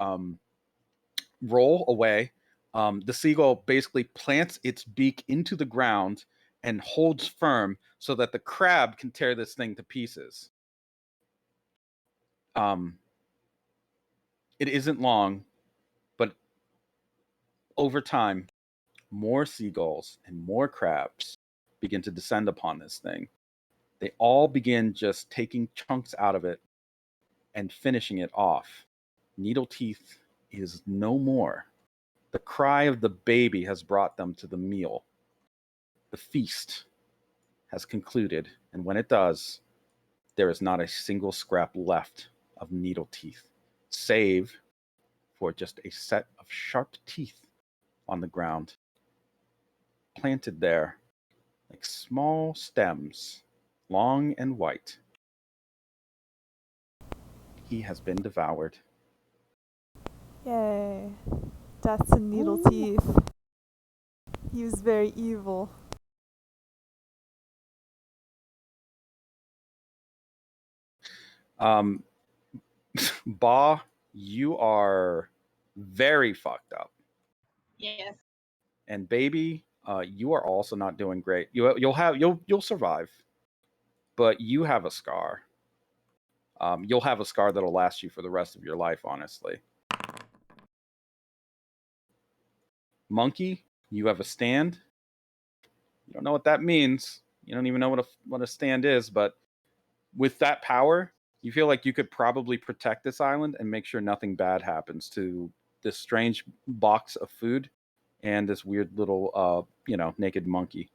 roll away, the seagull basically plants its beak into the ground and holds firm so that the crab can tear this thing to pieces. It isn't long, but over time, more seagulls and more crabs begin to descend upon this thing. They all begin just taking chunks out of it and finishing it off. Needleteeth is no more. The cry of the baby has brought them to the meal. The feast has concluded, and when it does, there is not a single scrap left of Needleteeth, save for just a set of sharp teeth on the ground, planted there like small stems, long and white. He has been devoured. Yay. Death to Needle Teeth. He was very evil. Ba, you are very fucked up. Yes. And baby, you are also not doing great. You'll survive, but you have a scar. You'll have a scar that'll last you for the rest of your life, honestly. Monkey, you have a stand. You don't know what that means. You don't even know what a stand is, but with that power, you feel like you could probably protect this island and make sure nothing bad happens to this strange box of food and this weird little naked monkey.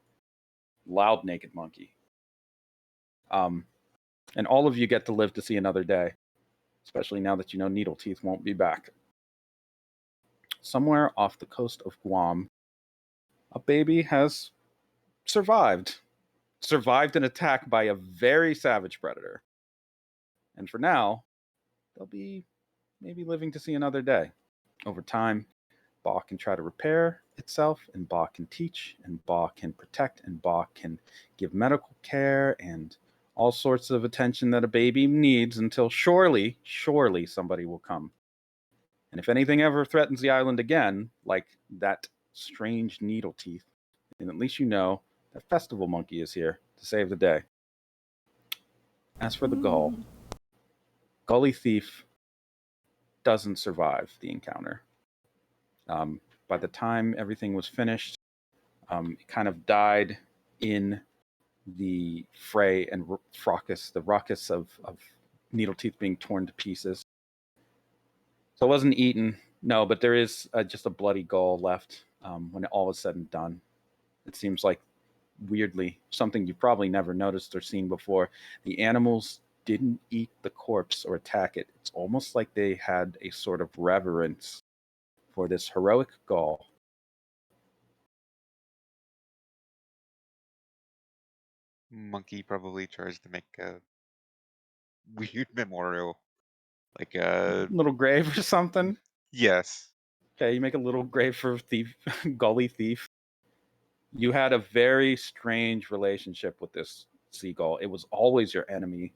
Loud naked monkey. And all of you get to live to see another day, especially now that you know Needle Teeth won't be back. Somewhere off the coast of Guam, a baby has survived an attack by a very savage predator. And for now, they'll be maybe living to see another day. Over time, Ba can try to repair itself, and Ba can teach, and Ba can protect, and Ba can give medical care and all sorts of attention that a baby needs until surely somebody will come. And if anything ever threatens the island again, like that strange Needle Teeth, then at least you know that Festival Monkey is here to save the day. As for the gull, Gully Thief doesn't survive the encounter. By the time everything was finished, it kind of died in the fray and the ruckus of Needle Teeth being torn to pieces. So it wasn't eaten, no, but there is just a bloody gull left when all is said and done. It seems like, weirdly, something you probably never noticed or seen before. The animals didn't eat the corpse or attack it. It's almost like they had a sort of reverence for this heroic gull. Monkey probably tries to make a weird memorial, like a little grave or something. Yes. Okay, you make a little grave for Gully Thief. You had a very strange relationship with this seagull. It was always your enemy,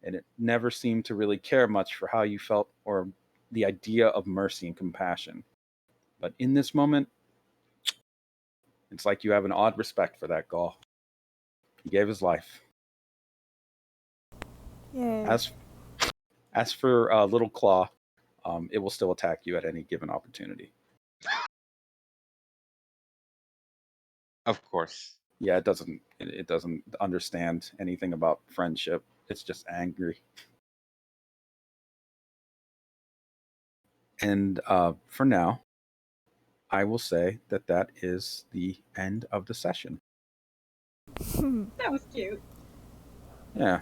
and it never seemed to really care much for how you felt or the idea of mercy and compassion. But in this moment, it's like you have an odd respect for that gull. He gave his life. Yay. As for Little Claw, it will still attack you at any given opportunity. Of course. Yeah, it doesn't understand anything about friendship. It's just angry. And for now, I will say that is the end of the session. That was cute. Yeah.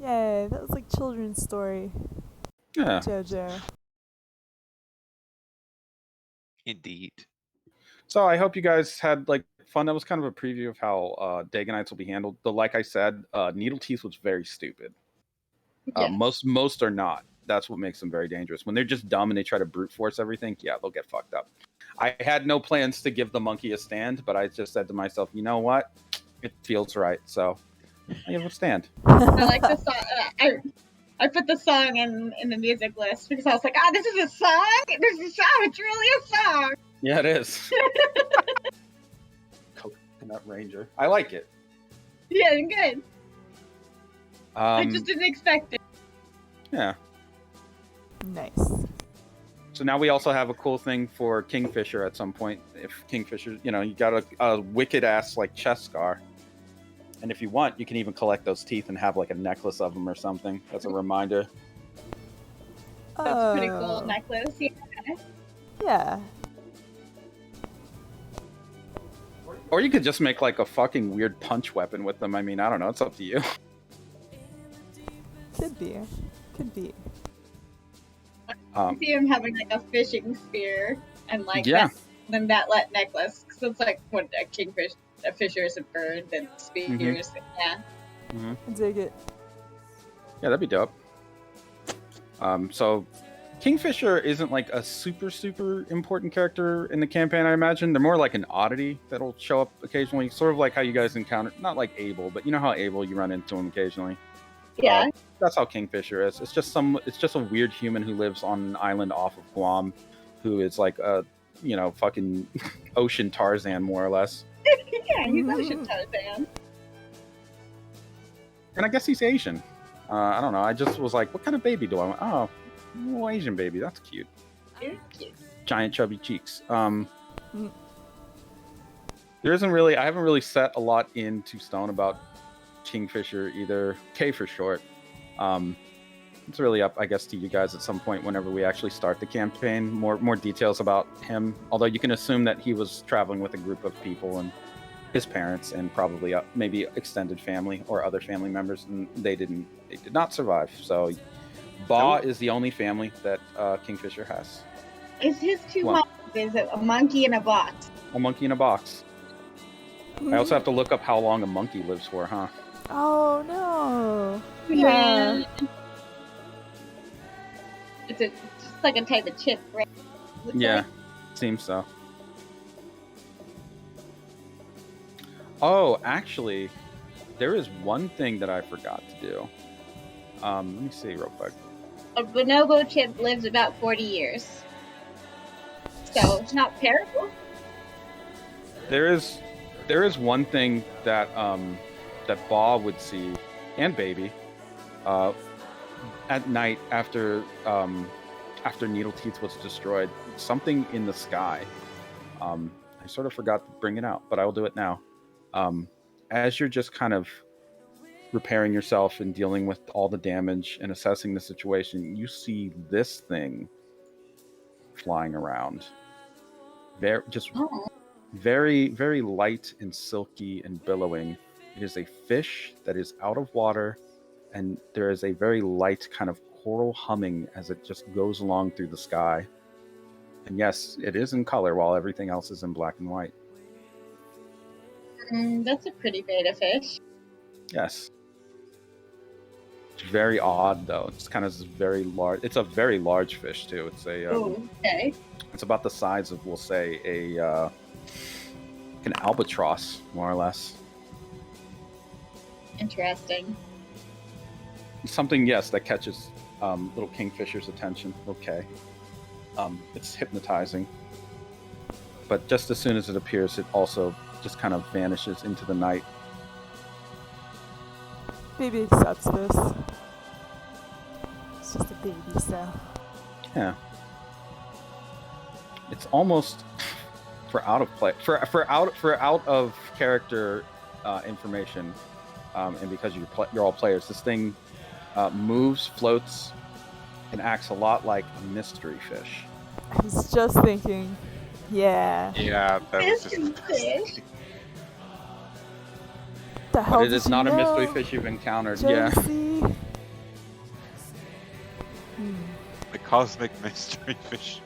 Yay, that was like children's story. Yeah. JoJo. Indeed. So I hope you guys had like fun. That was kind of a preview of how Daganites will be handled. Though, like I said, Needle Teeth was very stupid. Yes. Most are not. That's what makes them very dangerous. When they're just dumb and they try to brute force everything, yeah, they'll get fucked up. I had no plans to give the monkey a stand, but I just said to myself, you know what? It feels right, so I give it a stand. I like the song. I put the song in the music list because I was like, this is a song? This is a song. It's really a song. Yeah, it is. Coconut Ranger. I like it. Yeah, good. I just didn't expect it. Yeah. Nice. So now we also have a cool thing for Kingfisher at some point. If Kingfisher, you got a wicked ass like chest scar. And if you want, you can even collect those teeth and have like a necklace of them or something. That's a reminder. That's a pretty cool necklace. Yeah. Yeah. Or you could just make like a fucking weird punch weapon with them. I mean, I don't know. It's up to you. Could be. I see him having like a fishing spear and like Yeah. that necklace. Because it's like when a fisher is a bird, then spears. Yeah. I dig it. Yeah, that'd be dope. So Kingfisher isn't like a super important character in the campaign, I imagine. They're more like an oddity that'll show up occasionally, sort of like how you guys encounter, not like Abel, but you know how Abel, you run into him occasionally. Yeah. That's how Kingfisher is. It's just a weird human who lives on an island off of Guam, who is like a, fucking ocean Tarzan, more or less. Yeah, he's ocean Tarzan. And I guess he's Asian. I don't know. I just was like, what kind of baby do I want? Oh, a little Asian baby. That's cute. Cute. Giant chubby cheeks. There isn't really, I haven't really set a lot into stone about Kingfisher either. K for short. It's really up, I guess, to you guys at some point whenever we actually start the campaign. More details about him. Although you can assume that he was traveling with a group of people and his parents and probably maybe extended family or other family members, and they did not survive. So Ba is the only family that Kingfisher has. Is his two homes? Is it a monkey in a box? A monkey in a box. I also have to look up how long a monkey lives for, huh? Oh no. Yeah. It's just like a type of chip, right? Yeah, seems so. Oh, actually, there is one thing that I forgot to do. Let me see real quick. A bonobo chip lives about 40 years. So, it's not terrible. There is one thing that that Ba would see, and Baby, at night after Needleteeth was destroyed. Something in the sky. I sort of forgot to bring it out, but I will do it now. As you're just kind of repairing yourself and dealing with all the damage and assessing the situation, you see this thing flying around. Very, very light and silky and billowing. It is a fish that is out of water, and there is a very light kind of choral humming as it just goes along through the sky. And yes, it is in color while everything else is in black and white. That's a pretty beta fish. Yes. It's very odd, though. It's kind of very large. It's a very large fish, too. It's a. Okay. It's about the size of, we'll say, an albatross, more or less. Interesting. Something, yes, that catches little Kingfisher's attention. Okay. It's hypnotizing. But just as soon as it appears, it also just kind of vanishes into the night. Baby accepts this. It's just a baby, so. Yeah. It's almost for out of play for out of character information, and because you're all players, this thing moves, floats, and acts a lot like a mystery fish. I was just thinking, yeah. Yeah, that was just fish. The hell But it is not a mystery fish you've encountered. Jonesy? Yeah. the cosmic mystery fish.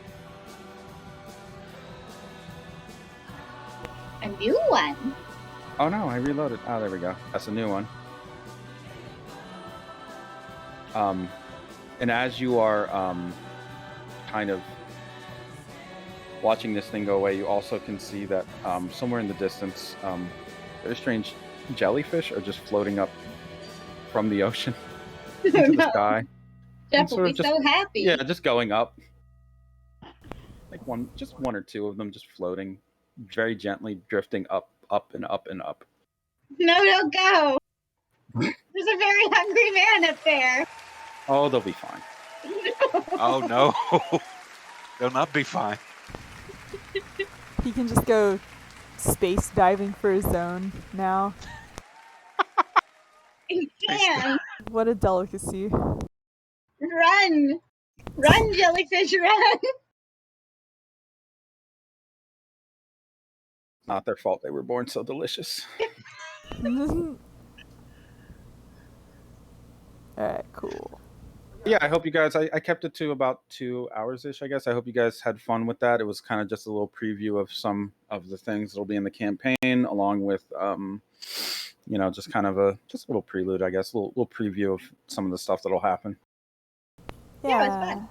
A new one. Oh no, I reloaded. Oh, there we go. That's a new one. And as you are kind of watching this thing go away, you also can see that somewhere in the distance, very strange jellyfish are just floating up from the ocean into the sky. Jeff will be so happy. Yeah, just going up. Like one or two of them just floating, very gently drifting up and up and up. No, don't go. There's a very hungry man up there. Oh, they'll be fine. Oh no, they'll not be fine. He can just go space diving for his own now. He can. What a delicacy. Run! Run, jellyfish, run! Not their fault they were born so delicious. Alright, cool. Yeah, I hope you guys. I kept it to about 2 hours ish. I guess. I hope you guys had fun with that. It was kind of just a little preview of some of the things that'll be in the campaign, along with, just kind of a little prelude, I guess, a little preview of some of the stuff that'll happen. Yeah, it was fun.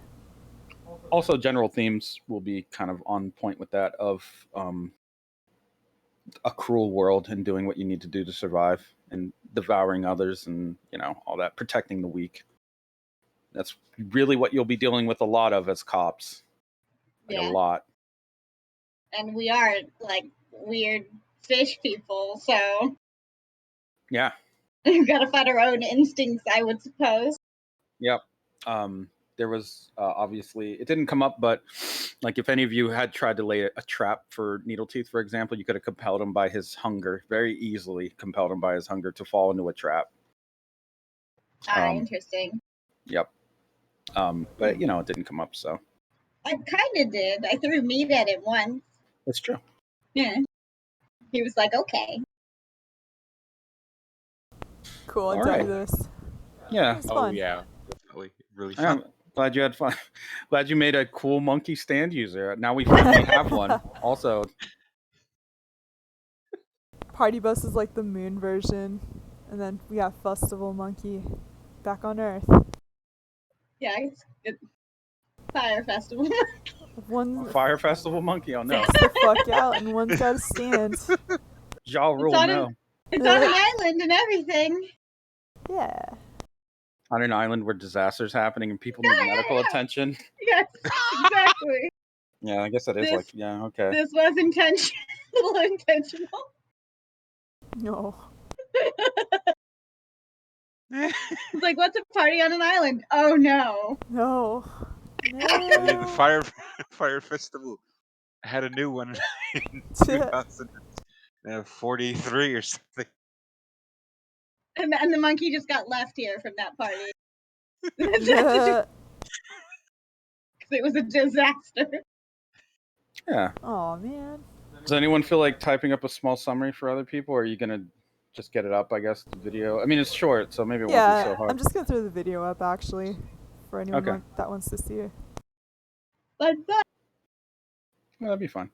Also, general themes will be kind of on point with that of a cruel world and doing what you need to do to survive and devouring others and all that, protecting the weak. That's really what you'll be dealing with a lot of as cops. A lot. And we are like weird fish people, so yeah, we've got to fight our own instincts, I would suppose. Yep. There was obviously, it didn't come up, but like if any of you had tried to lay a trap for Needleteeth, for example, you could have compelled him by his hunger, very easily compelled him by his hunger to fall into a trap. Interesting. Yep. But it didn't come up, so. I kind of did. I threw meat at him once. That's true. Yeah. He was like, okay. Cool, I'll do this. Yeah. Oh, yeah. Definitely. Really fun. I'm glad you had fun. Glad you made a cool monkey stand user. Now we finally have one. Also. Party Bus is like the moon version. And then we got Festival Monkey back on Earth. Yeah, it's Fire Festival. Fire Festival Monkey, oh no. Takes the fuck out and one's got a stand. Ja Rule, no. It's on an island and everything. Yeah. On an island where disasters happening and people need medical attention. Yes, exactly. Yeah, I guess that is okay. This was intentional. No. It's like, what's a party on an island? Oh no. No. The Fire Festival had a new one in 2043 or something. And the monkey just got left here from that party. Yeah. It was a disaster. Yeah. Oh man. Does anyone feel like typing up a small summary for other people, or are you gonna just get it up? I guess the video. I mean, it's short, so maybe it won't be so hard. I'm just gonna throw the video up actually, for anyone that wants to see it. But that'd be fun.